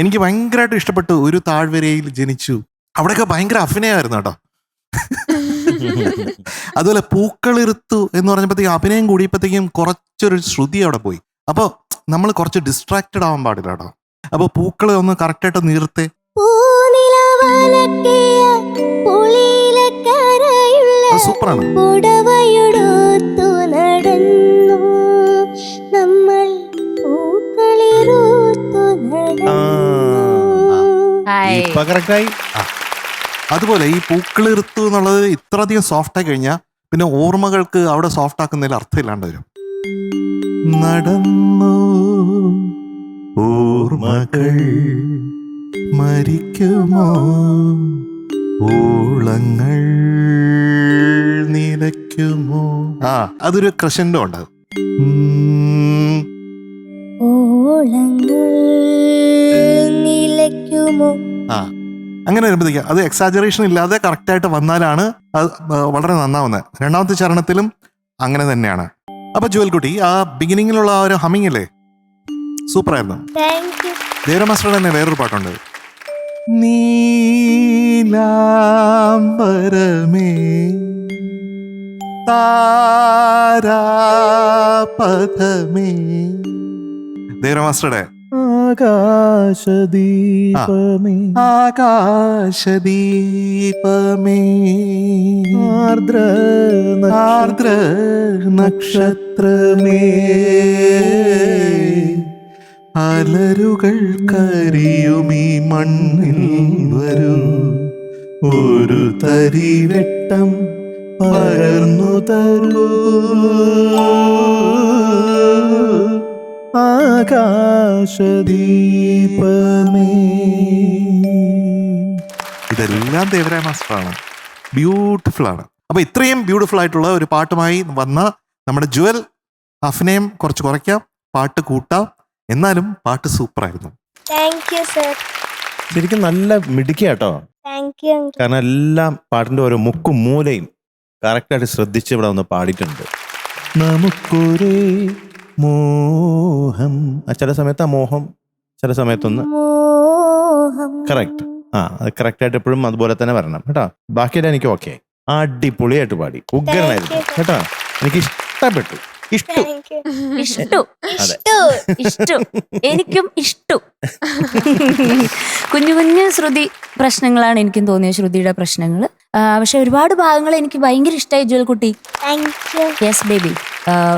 എനിക്ക് ഭയങ്കരമായിട്ട് ഇഷ്ടപ്പെട്ടു. ഒരു താഴ്വരയിൽ ജനിച്ചു. അവിടെയൊക്കെ ഭയങ്കര അഭിനയമായിരുന്നു കേട്ടോ. അതുപോലെ പൂക്കളിറുത്തു എന്ന് പറഞ്ഞപ്പോഴത്തേക്കും അഭിനയം കൂടിയപ്പോഴത്തേക്കും കുറച്ചൊരു ശ്രുതി അവിടെ പോയി. അപ്പോൾ നമ്മൾ കുറച്ച് ഡിസ്ട്രാക്റ്റഡ് ആവാൻ പാടില്ല കേട്ടോ. അപ്പൊ പൂക്കളെ ഒന്ന് കറക്റ്റായിട്ട് നീർത്തെ. സൂപ്പറാണ്. ഇപ്പൊ കറക്റ്റായി. അതുപോലെ ഈ പൂക്കളിറുത്തു എന്നുള്ളത് ഇത്രയധികം സോഫ്റ്റ് ആയി കഴിഞ്ഞാൽ പിന്നെ ഓർമ്മകൾക്ക് അവിടെ സോഫ്റ്റ് ആക്കുന്നതിൽ അർത്ഥമില്ലാണ്ട് വരും. നടന്നു ഓർമ്മകൾ മരിക്കുമോ, ഓളങ്ങൾ നിലയ്ക്കുമോ. അതൊരു ക്രഷൻഡോ ഉണ്ട്. അങ്ങനെ വരുമ്പോഴത്തേക്ക് അത് എക്സാജറേഷൻ ഇല്ലാതെ കറക്റ്റായിട്ട് വന്നാലാണ് അത് വളരെ നന്നാവുന്നത്. രണ്ടാമത്തെ ചരണത്തിലും അങ്ങനെ തന്നെയാണ്. അപ്പൊ ജുവൽക്കുട്ടി, ആ ബിഗിനിങ്ങിലുള്ള ആ ഒരു ഹമ്മിങ് അല്ലേ, സൂപ്പർ ആയിരുന്നു. ദേവര മാസ്റ്ററുടെ തന്നെ വേറൊരു പാട്ടുണ്ട്. നീലാംബരമേ താരാപഥമേ. ദേവര മാസ്റ്ററുടെ ആകാശദീപമേ ആകാശദീപമേ ആർദ്ര നക്ഷത്രമേ അലരുകൾ കരിയുമീ മണ്ണിൽ വരൂ, ഒരു തരിവെട്ടം പകർന്നു തരൂ. ആകാശദീപമേ. ഇതെല്ലാം ദേവരായ മാസ്റ്ററാണ്. ബ്യൂട്ടിഫുൾ ആണ്. അപ്പൊ ഇത്രയും ബ്യൂട്ടിഫുൾ ആയിട്ടുള്ള ഒരു പാട്ടുമായി വന്ന നമ്മുടെ ജുവൽ, അഭിനയം കുറച്ച് കുറയ്ക്കാം, പാട്ട് കൂട്ടാം, എന്നാലും പാട്ട് സൂപ്പർ ആയിരുന്നു. ശരിക്കും നല്ല മിടുക്കിയാട്ടോ. കാരണം എല്ലാം പാട്ടിന്റെ ഓരോ മുക്കും മൂലയും കറക്റ്റായിട്ട് ശ്രദ്ധിച്ച് ഇവിടെ ഒന്ന് പാടിയിട്ടുണ്ട്. നമുക്കൊരേ മോഹം. ചില സമയത്ത് ആ മോഹം, ചില സമയത്തൊന്ന് കറക്റ്റ്. അത് കറക്റ്റായിട്ട് എപ്പോഴും അതുപോലെ തന്നെ വരണം കേട്ടോ. ബാക്കിയെല്ലാം എനിക്ക് ഓക്കെ. അടിപൊളിയായിട്ട് പാടി, ഉഗ്രനായിരുന്നു കേട്ടോ. എനിക്ക് ഇഷ്ടപ്പെട്ടു. ഇഷ്ടു എനിക്കും ഇഷ്ടു. കുഞ്ഞു കുഞ്ഞു ശ്രുതി പ്രശ്നങ്ങളാണ് എനിക്കും തോന്നിയത്, ശ്രുതിയുടെ പ്രശ്നങ്ങൾ. പക്ഷെ ഒരുപാട് ഭാഗങ്ങൾ എനിക്ക് ഭയങ്കര ഇഷ്ടമായി ജുവൽക്കുട്ടി. Yes baby.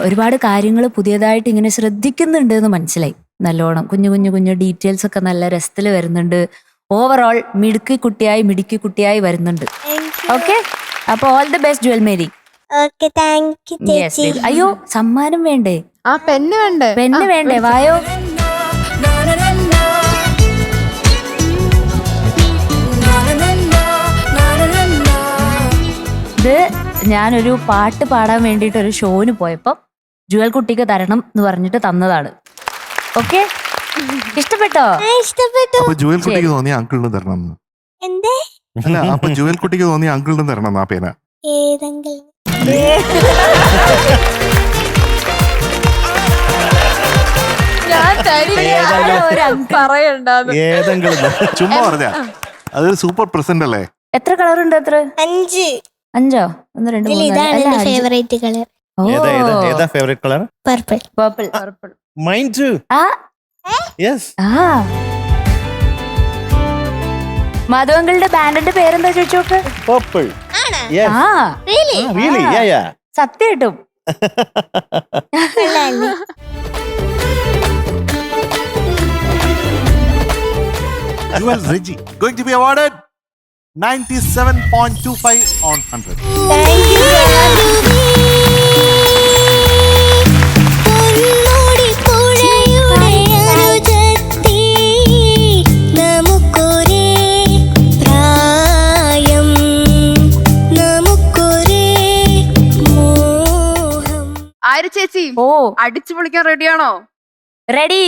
ഒരുപാട് കാര്യങ്ങൾ പുതിയതായിട്ട് ഇങ്ങനെ ശ്രദ്ധിക്കുന്നുണ്ട് എന്ന് മനസ്സിലായി നല്ലോണം. കുഞ്ഞു കുഞ്ഞു കുഞ്ഞു ഡീറ്റെയിൽസ് ഒക്കെ നല്ല രസത്തിൽ വരുന്നുണ്ട്. ഓവറോൾ മിടുക്കി കുട്ടിയായി വരുന്നുണ്ട്. ഓക്കെ, അപ്പൊ all the best Jewel Mary. അയ്യോ, സമ്മാനം വേണ്ടേ? ആ പെണ്ണ് വേണ്ടേ? പെണ്ണ് വേണ്ടേ? വായോ. ഇത് ഞാനൊരു പാട്ട് പാടാൻ വേണ്ടിയിട്ട് ഒരു ഷോന് പോയപ്പോ ജുവൽ കുട്ടിക്ക് തരണം എന്ന് പറഞ്ഞിട്ട് തന്നതാണ്. ഓക്കെ, ഇഷ്ടപ്പെട്ടോ? അപ്പൊ ജുവൽ കുട്ടിക്ക് തോന്നിയ അങ്കിളിന് തരണം. അല്ല, അപ്പൊ ജുവൽ കുട്ടിക്ക് തോന്നിയ അങ്കിളിന് തരണം ആ പേന. പറയണ്ട. ഏതെങ്കിലും ചുമ്മാ പറഞ്ഞ അതൊരു സൂപ്പർ പ്രസന്റ് അല്ലേ? എത്ര കളർ ഉണ്ട്? എത്ര? 5. 5 1 2 ഇതിൽ 3 ഇതാണ് എന്റെ ഫേവറേറ്റ് കളർ. ഏതാ favourite colour? Purple. Purple. Mine too. ആ യെസ്. മാധവങ്കളുടെ ബാൻഡിന്റെ പേരെന്താ ചോദിച്ചോക്ക്? പർപ്പിൾ. ആണോ? യെസ്. ആ Really? റിയലി? Yeah yeah. സത്യമായിട്ടും. കൊള്ളാല്ലേ? Jewel Reggie going to be awarded 97.25 on 100. Thank you, പൊന്നോടി പുഴയുടെ അരുതെത്തി നമുക്കൊരേ പ്രായം നമുക്കൊരേ മോഹം. ആര് ചേച്ചി ഓ അടിച്ചു പൊളിക്കാൻ റെഡിയാണോ? റെഡി.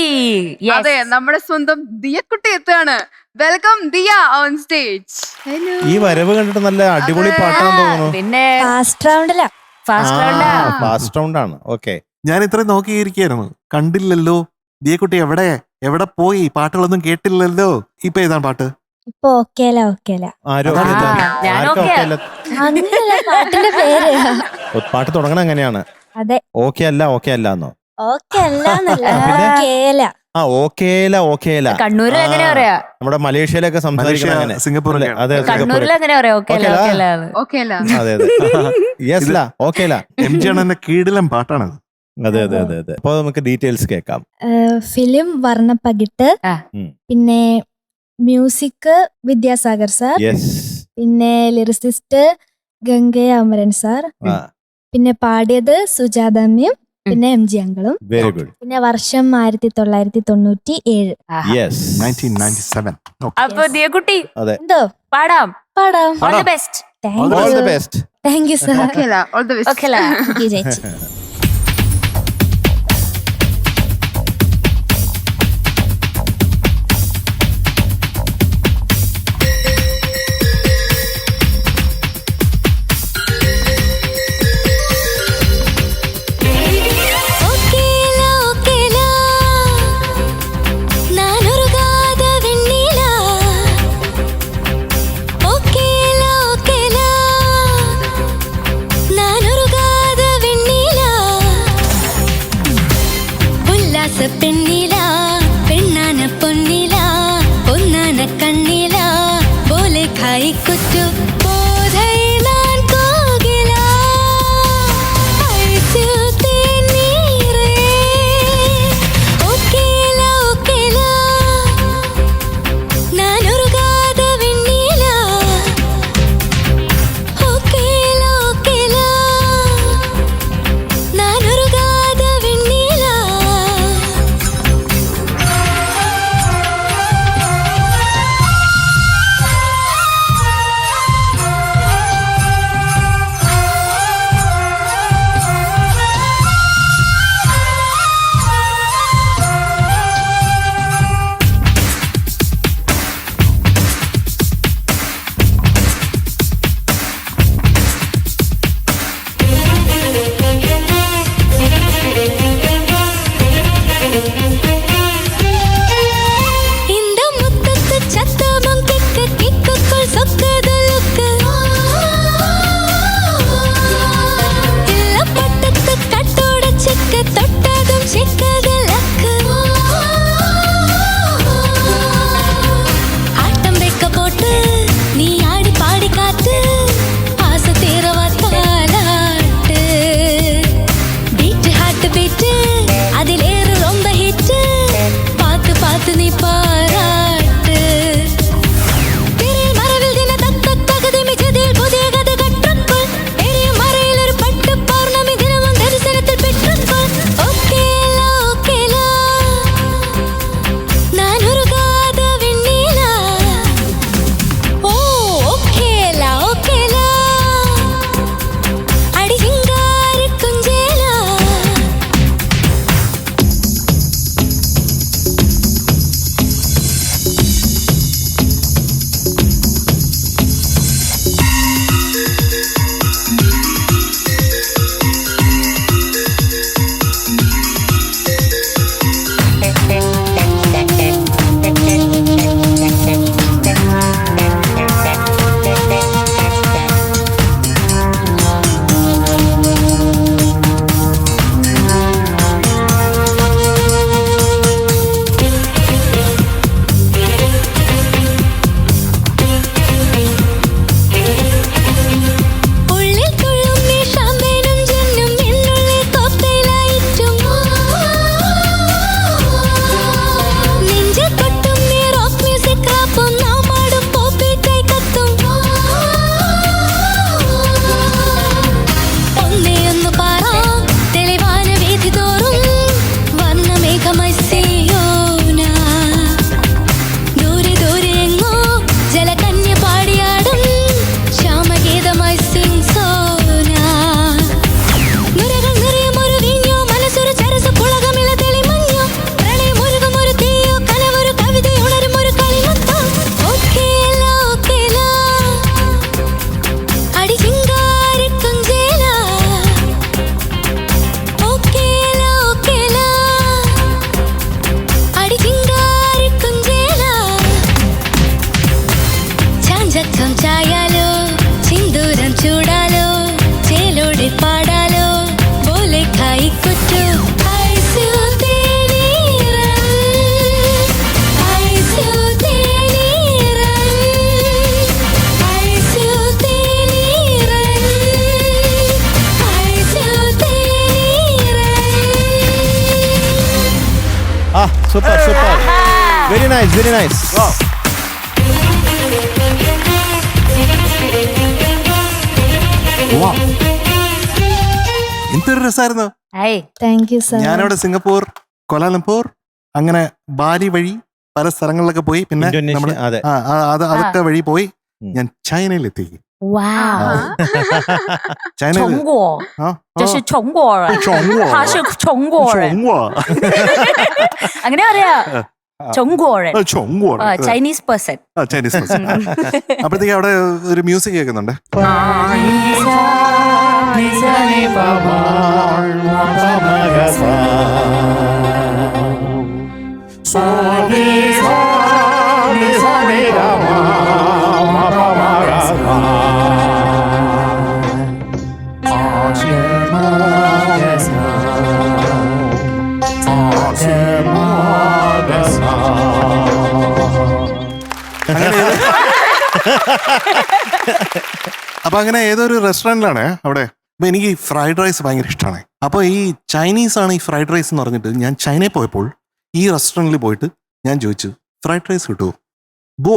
അതെ, നമ്മുടെ സ്വന്തം ദിയക്കുട്ടി എത്തുകയാണ്. Welcome Diya on stage. ഈ വരവ് കണ്ടിട്ട് നല്ല അടിപൊളി പാട്ടാന്ന് തോന്നുന്നു. പിന്നെ ഫാസ്റ്റ് റൗണ്ടിലാ. ഫാസ്റ്റ് റൗണ്ടാ. ഫാസ്റ്റ് റൗണ്ട് ആണ്. ഓക്കെ. ഞാൻ ഇത്രയും നോക്കിയിരിക്കായിരുന്നു, കണ്ടില്ലല്ലോ. ദിയക്കുട്ടി എവിടെ പോയി? പാട്ടുകളൊന്നും കേട്ടില്ലല്ലോ. ഇപ്പൊ ഏതാണ് പാട്ട്? ഇപ്പൊ ഓക്കേല. ആരും ആ, ഞാനും okay. അങ്ങനെയല്ല പാട്ടിന്റെ പേര്. പാട്ട് തുടങ്ങണ എങ്ങനെയാണ്? അതെ. ഓക്കെ അല്ല എന്നോ? ഓക്കെ അല്ലാന്നല്ല, പിന്നെ? ഓക്കേല. ആ ഓക്കേല. കണ്ണൂരിൽ എങ്ങനെ പറയാ? നമ്മുടെ മലേഷ്യയിലൊക്കെ സംസാരിക്കണം അങ്ങനെ. മലേഷ്യ, സിംഗപ്പൂരിലെ. അതെ, കണ്ണൂരിൽ എങ്ങനെ പറയാ? ഓക്കെ Okay ലാ? ഓക്കെ അല്ല? അതെ. യെസ് ലാ, ഓക്കേല. MG അണ്ണന്റെ കീടിലം പാട്ടാണത്. അതെ. അപ്പൊ നമുക്ക് ഡീറ്റെയിൽസ് കേൾക്കാം. ഫിലിം വർണ്ണപ്പകിട്ട്, ആ. പിന്നെ മ്യൂസിക് വിദ്യാസാഗർ സാർ, യെസ്. പിന്നെ ലിറിസിസ്റ്റ് ഗംഗയ അമരൻ സാർ, പിന്നെ പാടിയത് സുജാത അമ്മയും പിന്നെ MG അങ്കിളും. Very good. പിന്നെ വർഷം 1997. യെസ്. 1997. Okay. അപ്പൊ ദിയക്കുട്ടി അതെ. എന്തോ പാടാം. പാടാം. All the best. Thank all the you. Best. Thank you sir. Okay അല്ല? All the best. Okay thank you ചേച്ചി. നാനൊരുകാത വെണ്ണില super super, very nice, very nice. എന്തൊരു രസമായിരുന്നു. Thank you sir. ഞാനവിടെ സിംഗപ്പൂർ, കൊലാലംപൂർ, അങ്ങനെ ബാലി വഴി പല സ്ഥലങ്ങളിലൊക്കെ പോയി. പിന്നെ ഇന്തോനേഷ്യ, നമ്മള് അതെ. അതൊക്കെ വഴി പോയി ഞാൻ ചൈനയിലെത്തി. ചൈനയിൽ 成果，这是成果人，他是成果人，അങ്ങനെ പറയാ. 成果人， Chinese person. ചൈനീസ് അപ്പോഴത്തേക്ക് അവിടെ ഒരു മ്യൂസിക് കേൾക്കുന്നുണ്ട്. അപ്പൊ അങ്ങനെ ഏതൊരു റെസ്റ്റോറൻറ്റിലാണ് അവിടെ. അപ്പൊ എനിക്ക് ഈ ഫ്രൈഡ് റൈസ് ഭയങ്കര ഇഷ്ടമാണ്. അപ്പൊ ഈ ചൈനീസ് ആണ് ഈ ഫ്രൈഡ് റൈസ് എന്ന് പറഞ്ഞിട്ട് ഞാൻ ചൈനയിൽ പോയപ്പോൾ ഈ റെസ്റ്റോറൻറ്റിൽ പോയിട്ട് ഞാൻ ചോദിച്ചു, ഫ്രൈഡ് റൈസ് കിട്ടുമോ? ബോ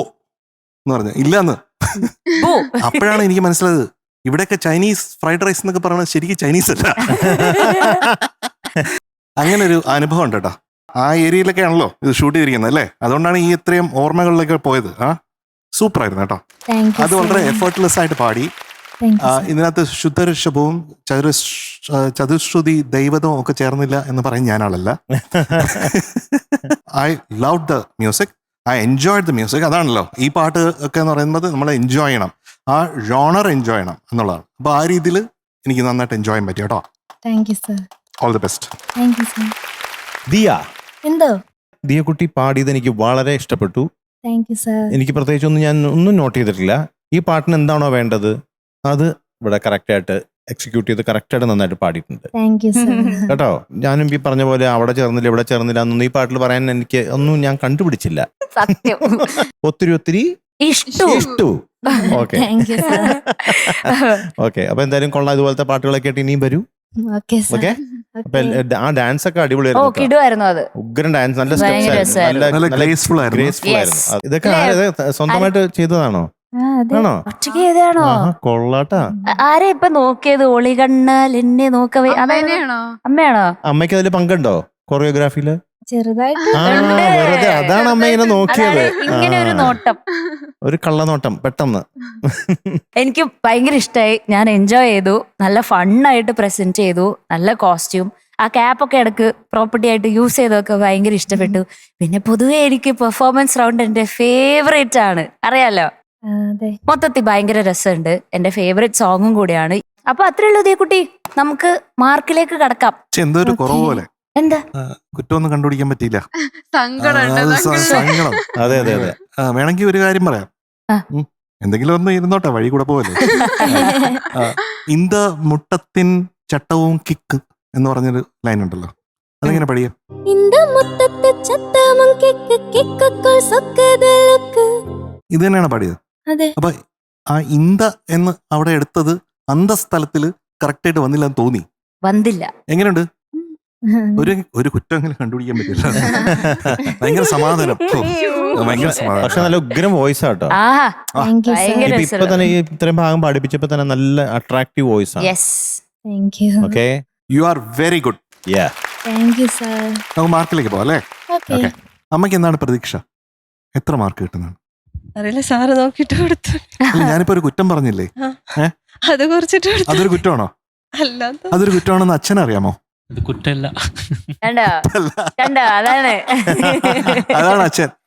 എന്ന് പറഞ്ഞു. ഇല്ലാന്ന്. അപ്പോഴാണ് എനിക്ക് മനസ്സിലായത് ഇവിടെയൊക്കെ ചൈനീസ് ഫ്രൈഡ് റൈസ് എന്നൊക്കെ പറയുന്നത് ശരിക്കും ചൈനീസ് അല്ല. അങ്ങനെ ഒരു അനുഭവം ഉണ്ട് കേട്ടോ. ആ ഏരിയയിലൊക്കെ ആണല്ലോ ഇത് ഷൂട്ട് ചെയ്തിരിക്കുന്നത് അല്ലേ? അതുകൊണ്ടാണ് ഈ ഇത്രയും ഓർമ്മകളിലൊക്കെ പോയത്. സൂപ്പർ ആയിരുന്നു കേട്ടോ. അത് വളരെ എഫേർട്ട്ലെസ് ആയിട്ട് പാടി. ഇതിനകത്ത് ശുദ്ധഋഷഭവും ചതുശ്രുതി ദൈവതവും ഒക്കെ ചേർന്നില്ല എന്ന് പറയും ഞാനാളല്ല. I love the music, I enjoy the music. അതാണല്ലോ ഈ പാട്ട് ഒക്കെ എന്ന് പറയുന്നത്, നമ്മൾ എൻജോയ് ചെയ്യണം, ആ ജോണർ എൻജോയ് ചെയ്യണം എന്നുള്ളതാണ്. അപ്പൊ ആ രീതിയിൽ എനിക്ക് നന്നായിട്ട് എൻജോയ് ചെയ്യാൻ പറ്റി കേട്ടോ. Thank you sir. All the best. Thank you sir. Diya, എന്തോ? ദിയ കുട്ടി പാടിയത് എനിക്ക് വളരെ ഇഷ്ടപ്പെട്ടു. Thank you sir. എനിക്ക് പ്രത്യേകിച്ചൊന്നും ഞാൻ ഒന്നും നോട്ട് ചെയ്തിട്ടില്ല. ഈ പാട്ടിന് എന്താണോ വേണ്ടത് അത് ഇവിടെ കറക്റ്റായിട്ട് എക്സിക്യൂട്ട് ചെയ്ത് കറക്റ്റായിട്ട് നന്നായിട്ട് പാടിയിട്ടുണ്ട് താങ്ക് യു സർ. കേട്ടോ. ഞാനും ഈ പറഞ്ഞ പോലെ അവിടെ ചേർന്നില്ല ഇവിടെ ചേർന്നില്ല എന്നൊന്നും ഈ പാട്ടിൽ പറയാൻ എനിക്ക് ഒന്നും ഞാൻ കണ്ടുപിടിച്ചില്ല. സത്യം ഒത്തിരി ഒത്തിരി ഇഷ്ടു. Okay thank you sir. Okay, അപ്പൊ എന്തായാലും കൊള്ളാം. ഇതുപോലത്തെ പാട്ടുകളൊക്കെ ആയിട്ട് ഇനിയും വരൂ. Okay sir. ഓക്കെ. അപ്പൊ ആ ഡാൻസ് ഒക്കെ അടിപൊളിയായിരുന്നു. കിടുവായിരുന്നു അത്. ഉഗ്രൻ ഡാൻസ്, നല്ല ഭയങ്കര സ്റ്റെപ്സ് രസമായിരുന്നു. നല്ല ഗ്രേസ്ഫുൾ ആയിരുന്നു. Graceful Yes. ആയിരുന്നു. ഇതൊക്കെ സ്വന്തമായിട്ട് ചെയ്തതാണോ? ആണോ? ഒറ്റയ്ക്ക് ചെയ്താണോ? കൊള്ളാട്ടാ. ആരെ ഇപ്പൊ നോക്കിയത്? ഒളി കണ്ണാൽ എന്നെ നോക്കവേ. അമ്മയാണോ? അമ്മയ്ക്ക് അതിൽ പങ്കുണ്ടോ കൊറിയോഗ്രാഫിയില്? ചെറുതായിട്ട്. വെറുതെ അതാണ് അമ്മ ഇങ്ങനെ നോക്കിയത്. ഇങ്ങനെ ഒരു നോട്ടം, ഒരു കള്ളനോട്ടം പെട്ടെന്ന്. എനിക്ക് ഭയങ്കര ഇഷ്ടമായി. ഞാൻ എൻജോയ് ചെയ്തു. നല്ല ഫണ്ണായിട്ട് പ്രസന്റ് ചെയ്തു. നല്ല കോസ്റ്റ്യൂം, ആ ക്യാപ്പൊക്കെ ഇടക്ക് പ്രോപ്പർട്ടി ആയിട്ട് യൂസ് ചെയ്തൊക്കെ ഭയങ്കര ഇഷ്ടപ്പെട്ടു. പിന്നെ പൊതുവെ എനിക്ക് പെർഫോമൻസ് റൗണ്ട് എന്റെ ഫേവറേറ്റ് ആണ്, അറിയാലോ. അതെ. മൊത്തത്തിൽ ഭയങ്കര രസമുണ്ട്. എന്റെ ഫേവറേറ്റ് സോങ്ങും കൂടിയാണ്. അപ്പൊ അത്രയുള്ളൂ ദേ കുട്ടി, നമുക്ക് മാർക്കിലേക്ക് കടക്കാം. എന്തോ ഒരു കുറവ് പോലെ. എന്താ? കുറ്റമൊന്നും കണ്ടുപിടിക്കാൻ പറ്റിയില്ല. സങ്കടം. സങ്കടം. അതെ അതെ അതെ. വേണമെങ്കിൽ ഒരു കാര്യം പറയാം. എന്തെങ്കിലും ഒന്ന് ഇരുന്നോട്ടെ, വഴി കൂടെ പോവല്ലേ. ഇന്ത മുട്ടത്തിൻ ചട്ടവും കിക്ക് എന്ന് പറഞ്ഞൊരു ലൈൻ ഉണ്ടല്ലോ, അതെങ്ങനെ പഠിക്കാം? ഇത് തന്നെയാണ് പാടിയത്. അതെ. അപ്പൊ ആ ഇന്ത എന്ന് അവിടെ എടുത്തത് അന്തസ്ഥലത്തില് കറക്റ്റ് ആയിട്ട് വന്നില്ല എന്ന് തോന്നി. വന്നില്ല. എങ്ങനെയുണ്ട്? ഒരു കുറ്റമെങ്കിലും കണ്ടുപിടിക്കാൻ പറ്റില്ല. ഭയങ്കര സമാധാനം. ഭയങ്കര സമാധാനം. പക്ഷെ നല്ല ഉഗ്രം വോയിസ് ആട്ടോ. Thank you sir. ഭയങ്കര ഇപ്പൊ തന്നെ ഈ ഇത്രയും ഭാഗം പഠിപ്പിച്ചപ്പോ തന്നെ നല്ല അട്രാക്റ്റീവ് വോയിസ് ആണ്. Yes. Thank you. Okay, you are very good. Thank you sir. നമുക്ക് മാർക്കിലേക്ക് പോവാം അല്ലേ? ഓക്കെ. അമ്മയ്ക്ക് എന്താണ് പ്രതീക്ഷ? എത്ര മാർക്ക് കിട്ടുന്നതാണ്? അറിയില്ല, സാറ് നോക്കിട്ട് കൊടുത്തു. ഞാനിപ്പോ ഒരു കുറ്റം പറഞ്ഞില്ലേ, അത് കുറിച്ചിട്ട് അതൊരു കുറ്റമാണോ? അല്ലാത്ത അതൊരു കുറ്റമാണെന്ന് അച്ഛനറിയാമോ? ഇത് കുറ്റമല്ല. കണ്ടോ കണ്ടോ, അതാണ് അതാണ്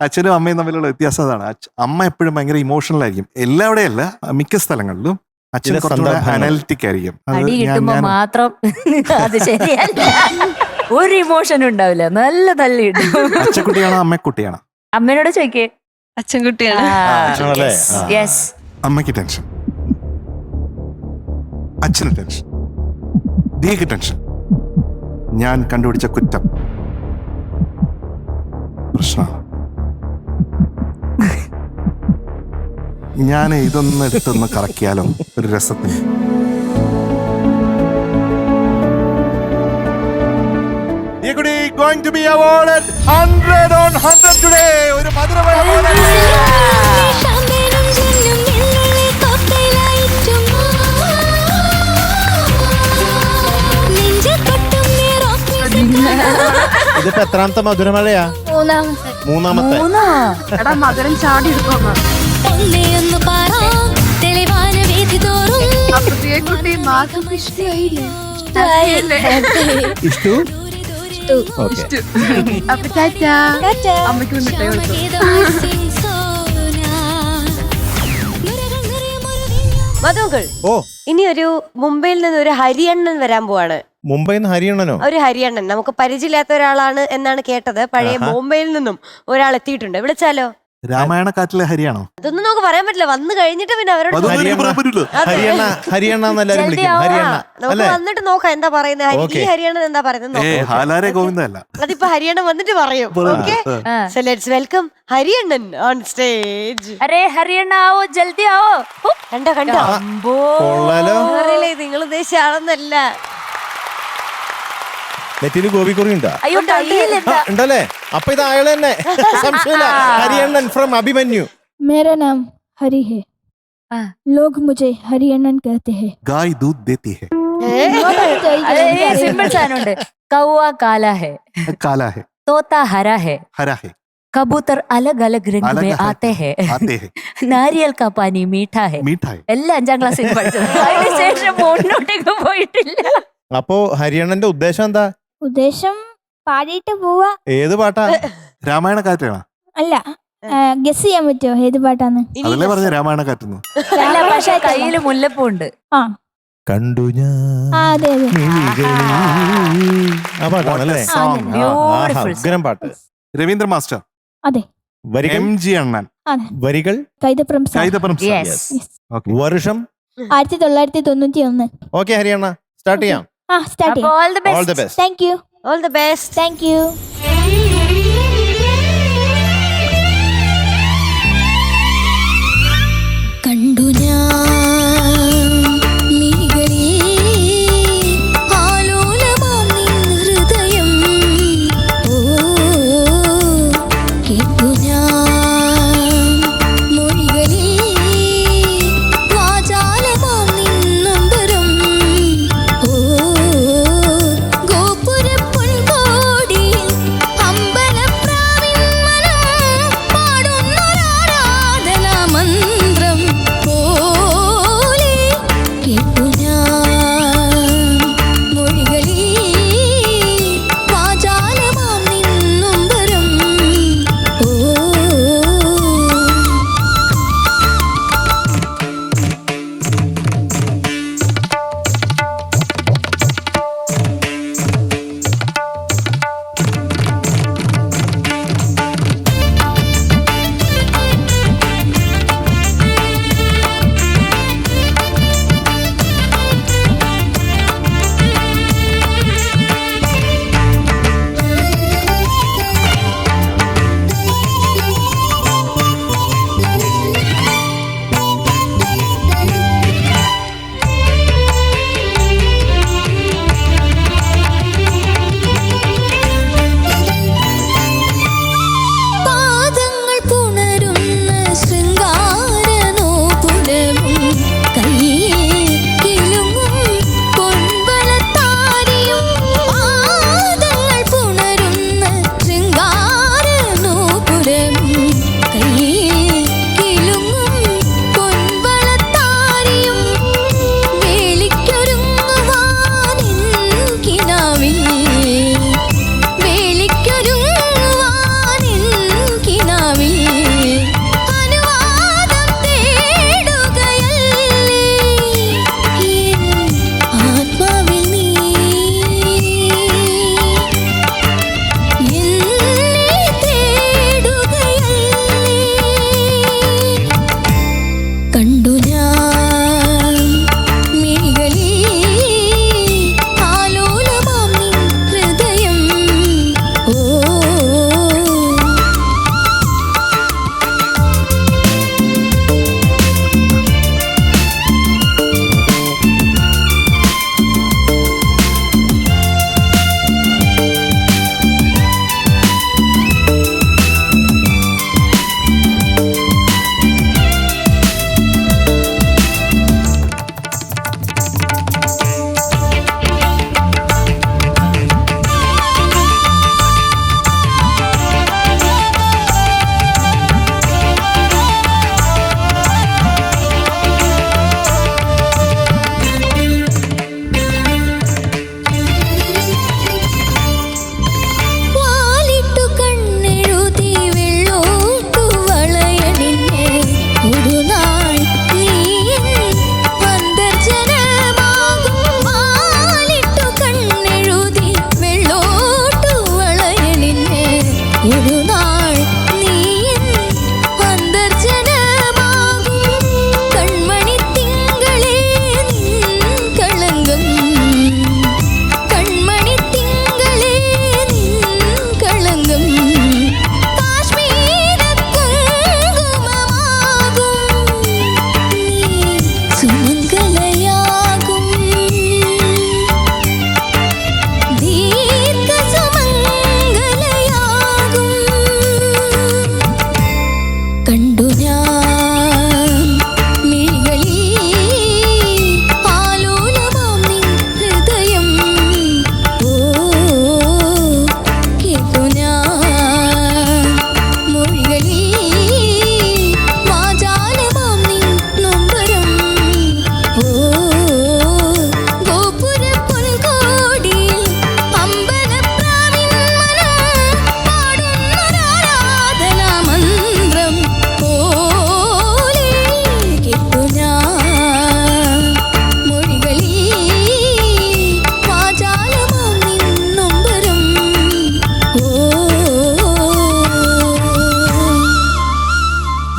അച്ഛനും അമ്മയും തമ്മിലുള്ള വ്യത്യാസം. അതാണ് അമ്മ എപ്പോഴും ഭയങ്കര ഇമോഷണൽ ആയിരിക്കും. എല്ലാവിടെയും അല്ല, മിക്ക സ്ഥലങ്ങളിലും അച്ഛൻ കുറച്ചുകൂടെ അനാലിറ്റിക് ആയിരിക്കും. അടി കിട്ടുമ്പോ മാത്രം അത് ശരിയല്ല, ഒരു ഇമോഷൻ ഉണ്ടാവില്ല. നല്ല തല്ലി കിട്ടും. അച്ഛക്കുട്ടിയാണോ അമ്മക്കുട്ടിയാണോ? അമ്മേനോട് ചോദിക്കേ. അച്ഛൻകുട്ടിയാണ്. യെസ്. അമ്മയ്ക്ക് ടെൻഷൻ, അച്ഛന് ടെൻഷൻ, ദിയക്ക് ടെൻഷൻ. ഞാൻ കണ്ടുപിടിച്ച കുറ്റം പ്രശ്നമാണ്. ഞാൻ ഇതൊന്ന് എടുത്തൊന്ന് കറക്കിയാലോ ഒരു രസത്തിന്? ദിയക്കുട്ടി going to be awarded 100 on 100 today. ഒരു മധുരമായ ഇതിപ്പോ എത്രാമത്തെ മധുരമഴയാ? മൂന്നാമത്തെ. എടാ മകരം ചാടി എടുക്കുന്നു. കുട്ടി മാസം ഇഷ്ടമായില്ലേ? ഇഷ്ടു? ഓക്കെ. അപ്പൊ ടാറ്റാ. അമ്മയ്ക്ക് വന്നിട്ടേ മധുക്കൾ ഓ, ഇനി ഒരു മുംബൈയിൽ നിന്ന് ഒരു ഹരിയണ്ണൻ വരാൻ പോവാണ്. മുംബൈയിൽ നിന്ന് ഹരിയണ്ണനോ? ഒരു ഹരിയണ്ണൻ നമുക്ക് പരിചയമില്ലാത്ത ഒരാളാണ് എന്നാണ് കേട്ടത്. പഴയ ബോംബെയിൽ നിന്നും ഒരാൾ എത്തിയിട്ടുണ്ട്. വിളിച്ചാലോ? രാമായണ കാറ്റിലെ ഹരിയാണോ? അതൊന്നും നമുക്ക് പറയാൻ പറ്റില്ല. വന്നു കഴിഞ്ഞിട്ട് പിന്നെ അവരോട് ഹരിയണ്ണ ഹരിയണ്ണ എന്നെല്ലാരും വിളിക്കും. ഹരിയണ്ണ നമുക്ക് അല്ലേ? വന്നിട്ട് നോക്കാം എന്താ പറയുന്നത്. ഈ ഹരിയണ്ണൻ എന്താ പറയുന്നത് ഹാലാരെ ഗോവിന്ദല്ല. അതിപ്പോ ഹരിയണ്ണൻ വന്നിട്ട് പറയും. ഓക്കെ, സോ ലെറ്റ്സ് വെൽക്കം ഹരിയണ്ണൻ ഓൺ സ്റ്റേജ്. അരേ ഹരിയണ്ണ ആവോ, ജൽദി ആവോ. കണ്ടോ കണ്ടോ, കൊള്ളാലോ. അറിയില്ലേ നിങ്ങൾ ഉദ്ദേശിച്ച ആളെന്നല്ല. നെറ്റില് ഗോപിക്കുറി ഉണ്ടാ? അയ്യോ കയ്യിലെന്താ? ഉണ്ടല്ലേ? അപ്പൊ ഇത് അയാൾ തന്നെ, സംശയമില്ല. ഹരിയണ്ണൻ ഫ്രം അഭിമന്യു. मेरा नाम हरि है। लोग मुझे हरियണ്ണൻ कहते हैं। ഗായ് ദൂത് ദേത്തി ഹെ. സിമ്പിൾ സാധനമുണ്ട്. കൗവ കാല ഹെ, കാല ഹെ, തോത്ത ഹര ഹെ, ഹര ഹെ, കബൂത്തർ അലഗ് അലഗ് രംഗ് अलग മേ अलग ആത്തെ ഹെ, ആത്തെ ഹെ, നാരിയൽ കാ പാനി മീഠാ ഹെ. മീഠാ ഹെ. എല്ലാം 5ാം ക്ലാസ്സിൽ പഠിച്ചത്. അതിനുശേഷം മുന്നോട്ടേക്ക് പോയിട്ടില്ല. അപ്പോ ഹരിയണ്ണന്റെ ഉദ്ദേശം എന്താ? ഉദ്ദേശം പാടിയിട്ട് പോവാ. ഏത് പാട്ടാ? രാമായണ കാറ്റാണ്. അല്ല, ഗസ് ചെയ്യാൻ പറ്റുമോ ഏത് പാട്ടാന്ന്? അതല്ലേ പറഞ്ഞ രാമായണ കാറ്റെന്ന്. അല്ല, പക്ഷെ കയ്യില് മുല്ലപ്പൂ ഉണ്ട്. ആ കണ്ടു ഞാൻ അതെ അതെ. മിഴികളിൽ. ആ പാട്ടാണല്ലേ? Song. Beautiful ഉഗ്രം പാട്ട്. രവീന്ദ്ര മാസ്റ്റർ, അതെ വരികൾ, എം ജി അണ്ണൻ, അതെ. വരികൾ, Kaithapram sir. Kaithapram sir. Yes. Yes. Okay. വർഷം. 1991. ഓക്കെ ഹരിയണ്ണ, സ്റ്റാർട്ട് ചെയ്യാം. സ്റ്റാർട്ട് അപ്പൊ ചെയ്യാം. all the best. All the best. Thank you all the best. Thank you. കണ്ടു ഞാൻ മിഴികളിൽ ആലോലമാം നിൻ ഹൃദയം. ഓ കേട്ടു ഞാൻ മൊഴികളിൽ വാചാലമാം നിൻ നൊമ്പരം. ഓ ഗോപുരപ്പൊൻകോടിയിൽ അമ്പലപ്പ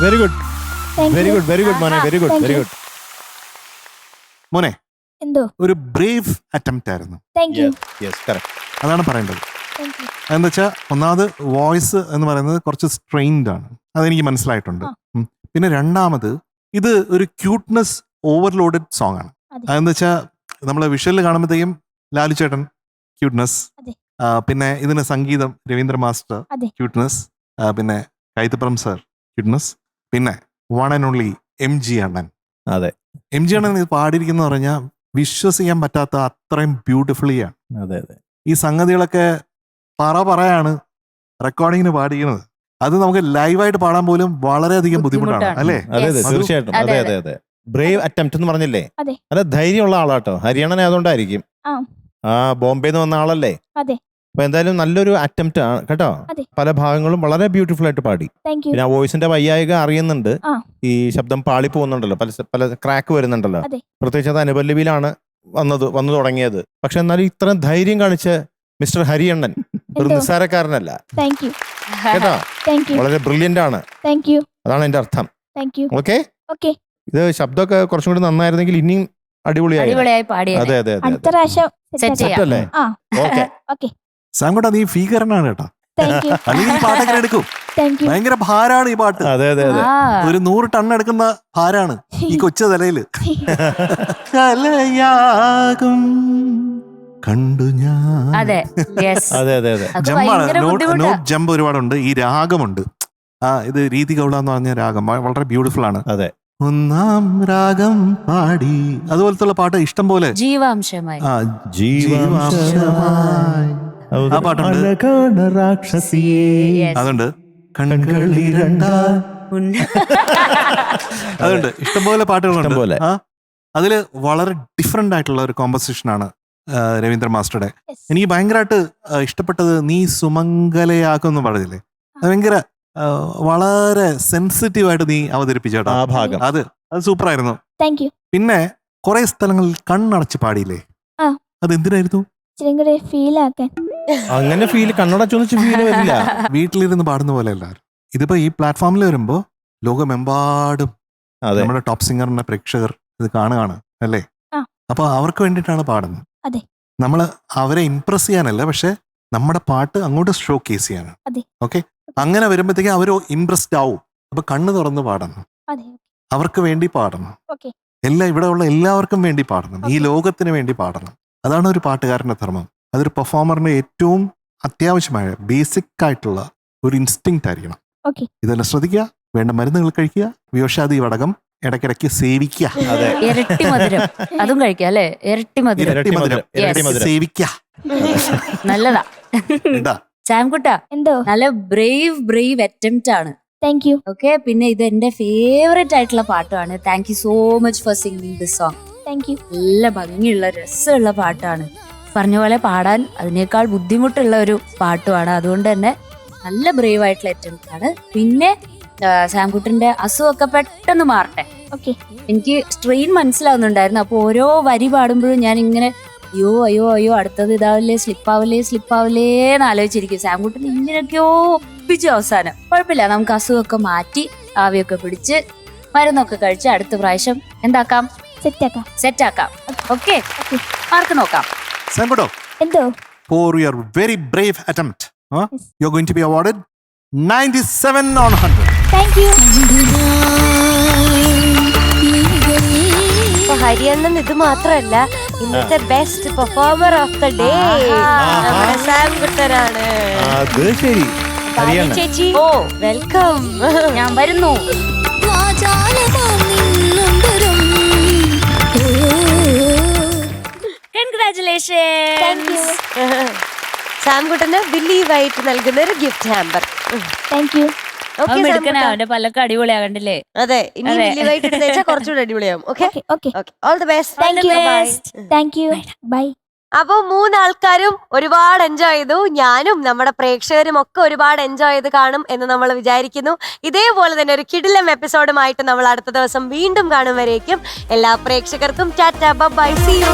very good Thank very you. Good very good മോനെ very good Thank very you. Good. മോനെ എന്തോ ഒരു ബ്രേവ് അറ്റംപ്റ്റ് ആയിരുന്നു, താങ്ക് യു യെസ് കറക്റ്റ്. അതാണ് പറയേണ്ടത്. താങ്ക് യു അതെന്താ വെച്ചാൽ ഒന്നാമത് വോയിസ് എന്ന് പറയുന്നത് കുറച്ച് സ്ട്രെയിൻഡ് ആണ്, അതെനിക്ക് മനസ്സിലായിട്ടുണ്ട്. പിന്നെ രണ്ടാമത് ഇത് ഒരു ക്യൂട്ട്നെസ് ഓവർലോഡഡ് സോങ് ആണ്. അതെ. അതെന്താ വെച്ചാൽ നമ്മളെ വിഷ്വലിൽ കാണുമ്പോഴത്തേക്കും ലാലു ചേട്ടൻ ക്യൂട്ട്നെസ്, അതെ. പിന്നെ ഇതിന് സംഗീതം രവീന്ദ്ര മാസ്റ്റർ അതെ. ക്യൂട്ട്നെസ്, പിന്നെ കൈതപ്രം സർ ക്യൂട്ട്നെസ്, പിന്നെ വൺ ആൻഡ് ഓൺലി MG അണ്ണൻ. അതെ. MG അണ്ണൻ ഇത് പാടിയിരിക്കുന്ന പറഞ്ഞാൽ വിശ്വസിക്കാൻ പറ്റാത്ത അത്രയും ബ്യൂട്ടിഫുള്ളി ആണ്. അതെ അതെ ഈ സംഗതികളൊക്കെ പറയാണ് റെക്കോർഡിങ്ങിന് പാടിക്കുന്നത്. അത് നമുക്ക് ലൈവായിട്ട് പാടാൻ പോലും വളരെയധികം ബുദ്ധിമുട്ടാണ് അല്ലേ? അതെ അതെ Yes. തീർച്ചയായിട്ടും. അതെ, അതെ അതെ അതെ ബ്രേവ് അറ്റംപ്റ്റ് എന്ന് പറഞ്ഞില്ലേ, അതെ. അല്ല ധൈര്യമുള്ള ആളാട്ടോ. ഹരിയാണനെ അതുകൊണ്ടായിരിക്കും. ആ. ആ ബോംബെന്ന് വന്ന ആളല്ലേ. അതെ. അപ്പൊ എന്തായാലും നല്ലൊരു അറ്റംപ്റ്റ് ആണ് കേട്ടോ. അതെ. പല ഭാഗങ്ങളും വളരെ ബ്യൂട്ടിഫുൾ ആയിട്ട് പാടി. താങ്ക് യു പിന്നെ ആ വോയിസിന്റെ വയ്യായിക അറിയുന്നുണ്ട്. ആ. ഈ ശബ്ദം പാളി പോകുന്നുണ്ടല്ലോ, പല ക്രാക്ക് വരുന്നുണ്ടല്ലോ. അതെ. പ്രത്യേകിച്ച് അത് അനുപല്ലവിയിലാണ് വന്നു തുടങ്ങിയത്. പക്ഷെ എന്നാലും ഇത്രയും ധൈര്യം കാണിച്ച മിസ്റ്റർ ഹരിയണ്ണൻ ഒരു എന്തോ? നിസ്സാരക്കാരനല്ല താങ്ക് യു കേട്ടോ. താങ്ക് യു വളരെ ബ്രില്യന്റ് ആണ്, താങ്ക് യു അതാണ് എന്റെ അർത്ഥം. Thank you okay. ഓക്കെ ഇത് ശബ്ദമൊക്കെ കുറച്ചും കൂടി നന്നായിരുന്നെങ്കിൽ ഇനിയും അടിപൊളിയായി. അടിപൊളിയായി പാടിയത്. അതെ അതെ അതെ അടുത്ത പ്രാവശ്യം Set ചെയ്യാം. അല്ലേ. ആ ഓക്കെ. ഓക്കെ സാംകോട്ട നീ ഫീകരനാണ് കേട്ടോ. താങ്ക് യു അല്ലെങ്കിൽ ഈ പാട്ടൊക്കെ എടുക്കും. താങ്ക് യു ഭയങ്കര ഭാരാണ് ഈ പാട്ട്. അതെ അതെ അതെ. ഒരു 100 ടൺ എടുക്കുന്ന ഭാരാണ് ഈ കൊച്ചു തലയില്. കലയാകും കണ്ടു ഞാൻ. അതെ യെസ്, അതെ അതെ അതെ. അത് ജമ്പാണ്, ഭയങ്കര ബുദ്ധിമുട്ടാ. നോട്ട് ജമ്പ് ഒരുപാടുണ്ട്. ഈ രാഗമുണ്ട്. ഇത് രീതി ഗൗള എന്ന് പറഞ്ഞ രാഗം വളരെ ബ്യൂട്ടിഫുൾ ആണ്. അതെ. ഒന്നാം രാഗം പാടി അതുപോലത്തുള്ള പാട്ട് ഇഷ്ടം പോലെ. ജീവാംശമായി. ആ ജീവാംശമായി ആ പാട്ടുണ്ട്. അഴകാണ് രാക്ഷസിയേ Yes. അതുണ്ട്. കൺകളിരണ്ടാ അതുണ്ട്. ഇഷ്ടംപോലെ പാട്ടുകളുണ്ട്. ഇഷ്ടംപോലെ. ആ അതില് വളരെ ഡിഫറെന്റ് ആയിട്ടുള്ള ഒരു കോമ്പസിഷൻ ആണ് രവീന്ദ്ര മാസ്റ്ററുടെ. എനിക്ക് ഭയങ്കരമായിട്ട് ഇഷ്ടപ്പെട്ടത് നീ സുമംഗലയാക്കും പറഞ്ഞില്ലേ, അത് ഭയങ്കര വളരെ സെൻസിറ്റീവ് ആയിട്ട് നീ അവതരിപ്പിച്ചേട്ടാ ആ ഭാഗം. അത് സൂപ്പർ ആയിരുന്നു. താങ്ക് യു പിന്നെ കുറെ സ്ഥലങ്ങളിൽ കണ്ണടച്ച് പാടിയില്ലേ, ആ. അതെന്തിനായിരുന്നു? ഇച്ചിരി കൂടെ ഫീൽ ആക്കാൻ. അങ്ങനെ കണ്ണടച്ചൊന്നിച്ച് ഫീൽ വരില്ല. വീട്ടിലിരുന്ന് പാടുന്ന പോലെ എല്ലാവരും. ഇതിപ്പോ ഈ പ്ലാറ്റ്ഫോമിൽ വരുമ്പോ ലോകമെമ്പാടും അതെ നമ്മുടെ ടോപ്പ് സിംഗറിന്റെ പ്രേക്ഷകർ ഇത് കാണുകയാണ് അല്ലേ? ആ. അപ്പൊ അവർക്ക് വേണ്ടിയിട്ടാണ് പാടുന്നത്. അതെ. നമ്മള് അവരെ ഇംപ്രസ് ചെയ്യാനല്ല, പക്ഷെ നമ്മുടെ പാട്ട് അങ്ങോട്ട് ഷോ കേസ് ചെയ്യാനാണ്. അതെ. ഓക്കെ. അങ്ങനെ വരുമ്പോഴത്തേക്കും അവർ ഇംപ്രസ്ഡ് ആവും. അപ്പൊ കണ്ണ് തുറന്ന് പാടണം, അതെ അവർക്ക് വേണ്ടി പാടണം, ഓക്കെ ഇവിടെ ഉള്ള എല്ലാവർക്കും വേണ്ടി പാടണം, ഈ Okay. ലോകത്തിന് വേണ്ടി പാടണം. അതാണ് ഒരു പാട്ടുകാരന്റെ ധർമ്മം. അതൊരു പെർഫോമറിന്റെ ഏറ്റവും അത്യാവശ്യമായ ബേസിക് ആയിട്ടുള്ള ഒരു ഇൻസ്റ്റിങ്ക്റ്റ് ആയിരിക്കണം. Okay. ഇതെല്ലാം ശ്രദ്ധിക്കുക, വേണ്ട മരുന്നുകൾ കഴിക്കുക, വിയോഷാദി വടകം ഇടയ്ക്കിടയ്ക്ക് സേവിക്കുക. അതെ. ഇരട്ടി മധുരം അതും കഴിക്കാം അല്ലേ? ഇരട്ടി മധുരം ഇരട്ടി മധുരം ഇരട്ടി Yes. മധുരം. സേവിക്കുക. നല്ലതാ. എന്താ സാംകുട്ട എന്തോ നല്ല ബ്രേവ് അറ്റംപ്റ്റ് ആണ്. Thank you okay. പിന്നെ ഇത് എന്റെ ഫേവറേറ്റ് ആയിട്ടുള്ള പാട്ടുമാണ്. Thank you so much for singing this song. Thank you നല്ല ഭംഗിയുള്ള രസമുള്ള പാട്ടാണ്. പറഞ്ഞ പോലെ പാടാൻ അതിനേക്കാൾ ബുദ്ധിമുട്ടുള്ള ഒരു പാട്ടുമാണ്. അതുകൊണ്ട് തന്നെ നല്ല ബ്രേവ് ആയിട്ടുള്ള അറ്റംപ്റ്റ് ആണ്. പിന്നെ സാംകുട്ടിന്റെ അസുഖമൊക്കെ പെട്ടെന്ന് മാറട്ടെ. ഓക്കെ എനിക്ക് സ്ട്രെയിൻ മനസ്സിലാവുന്നുണ്ടായിരുന്നു. അപ്പോൾ ഓരോ വരി പാടുമ്പോഴും ഞാൻ ഇങ്ങനെ അയ്യോ അയ്യോ അയ്യോ അടുത്തത് ഇതാവില്ലേ, സ്ലിപ്പാവില്ലേ എന്ന് ആലോചിച്ചിരിക്കും. സാംകുട്ടിന് ഇങ്ങനെയൊക്കെയോ ഒപ്പിച്ചു. അവസാനം കുഴപ്പമില്ല, നമുക്ക് അസുഖമൊക്കെ മാറ്റി ആവിയൊക്കെ പിടിച്ച് മരുന്നൊക്കെ കഴിച്ച് അടുത്ത പ്രാവശ്യം എന്താക്കാം, സെറ്റാക്കാം. ഓക്കെ, മാർക്ക് നോക്കാം. സാംകുട്ടോ, എന്തോ for your very brave attempt, Yes. you're going to be awarded 97 on 100. Thank U അപ്പൊ ഹരിയണ്ണൻ ഇത് മാത്രമല്ല ഇന്നത്തെ best performer of the day നമ്മുടെ സാംകുട്ടനാണ്. അത് ശരി. ഹരിയാണ ചേച്ചി ഓ വെൽക്കം. ഞാൻ വരുന്നു. വാചാലമാം നിന്നൊന്തരം കൺഗ്രാറ്റുലേഷൻസ്. സാംകുട്ടന് ബിലീവായിട്ട് നൽകുന്ന ഒരു ഗിഫ്റ്റ് ഹാമ്പർ. താങ്ക് യു എടുക്കണ അവന്റെ പല്ലൊക്കെ അടിപൊളിയാകണ്ടില്ലേ? അതെ, ഇനി അതെ. ബിലീവായിട്ട് എടുത്ത് വെച്ചാൽ കുറച്ചുകൂടി അടിപൊളിയാവും. Okay okay all the best. Thank you thank you bye. അപ്പൊ 3 ആൾക്കാരും ഒരുപാട് എൻജോയ് ചെയ്തു. ഞാനും നമ്മുടെ പ്രേക്ഷകരും ഒക്കെ ഒരുപാട് എൻജോയ് ചെയ്ത് കാണും എന്ന് നമ്മൾ വിചാരിക്കുന്നു. ഇതേപോലെ തന്നെ ഒരു കിടിലം എപ്പിസോഡുമായിട്ട് നമ്മൾ അടുത്ത ദിവസം വീണ്ടും കാണും. വരേക്കും എല്ലാ പ്രേക്ഷകർക്കും ടാറ്റ ബൈ, സീ യു.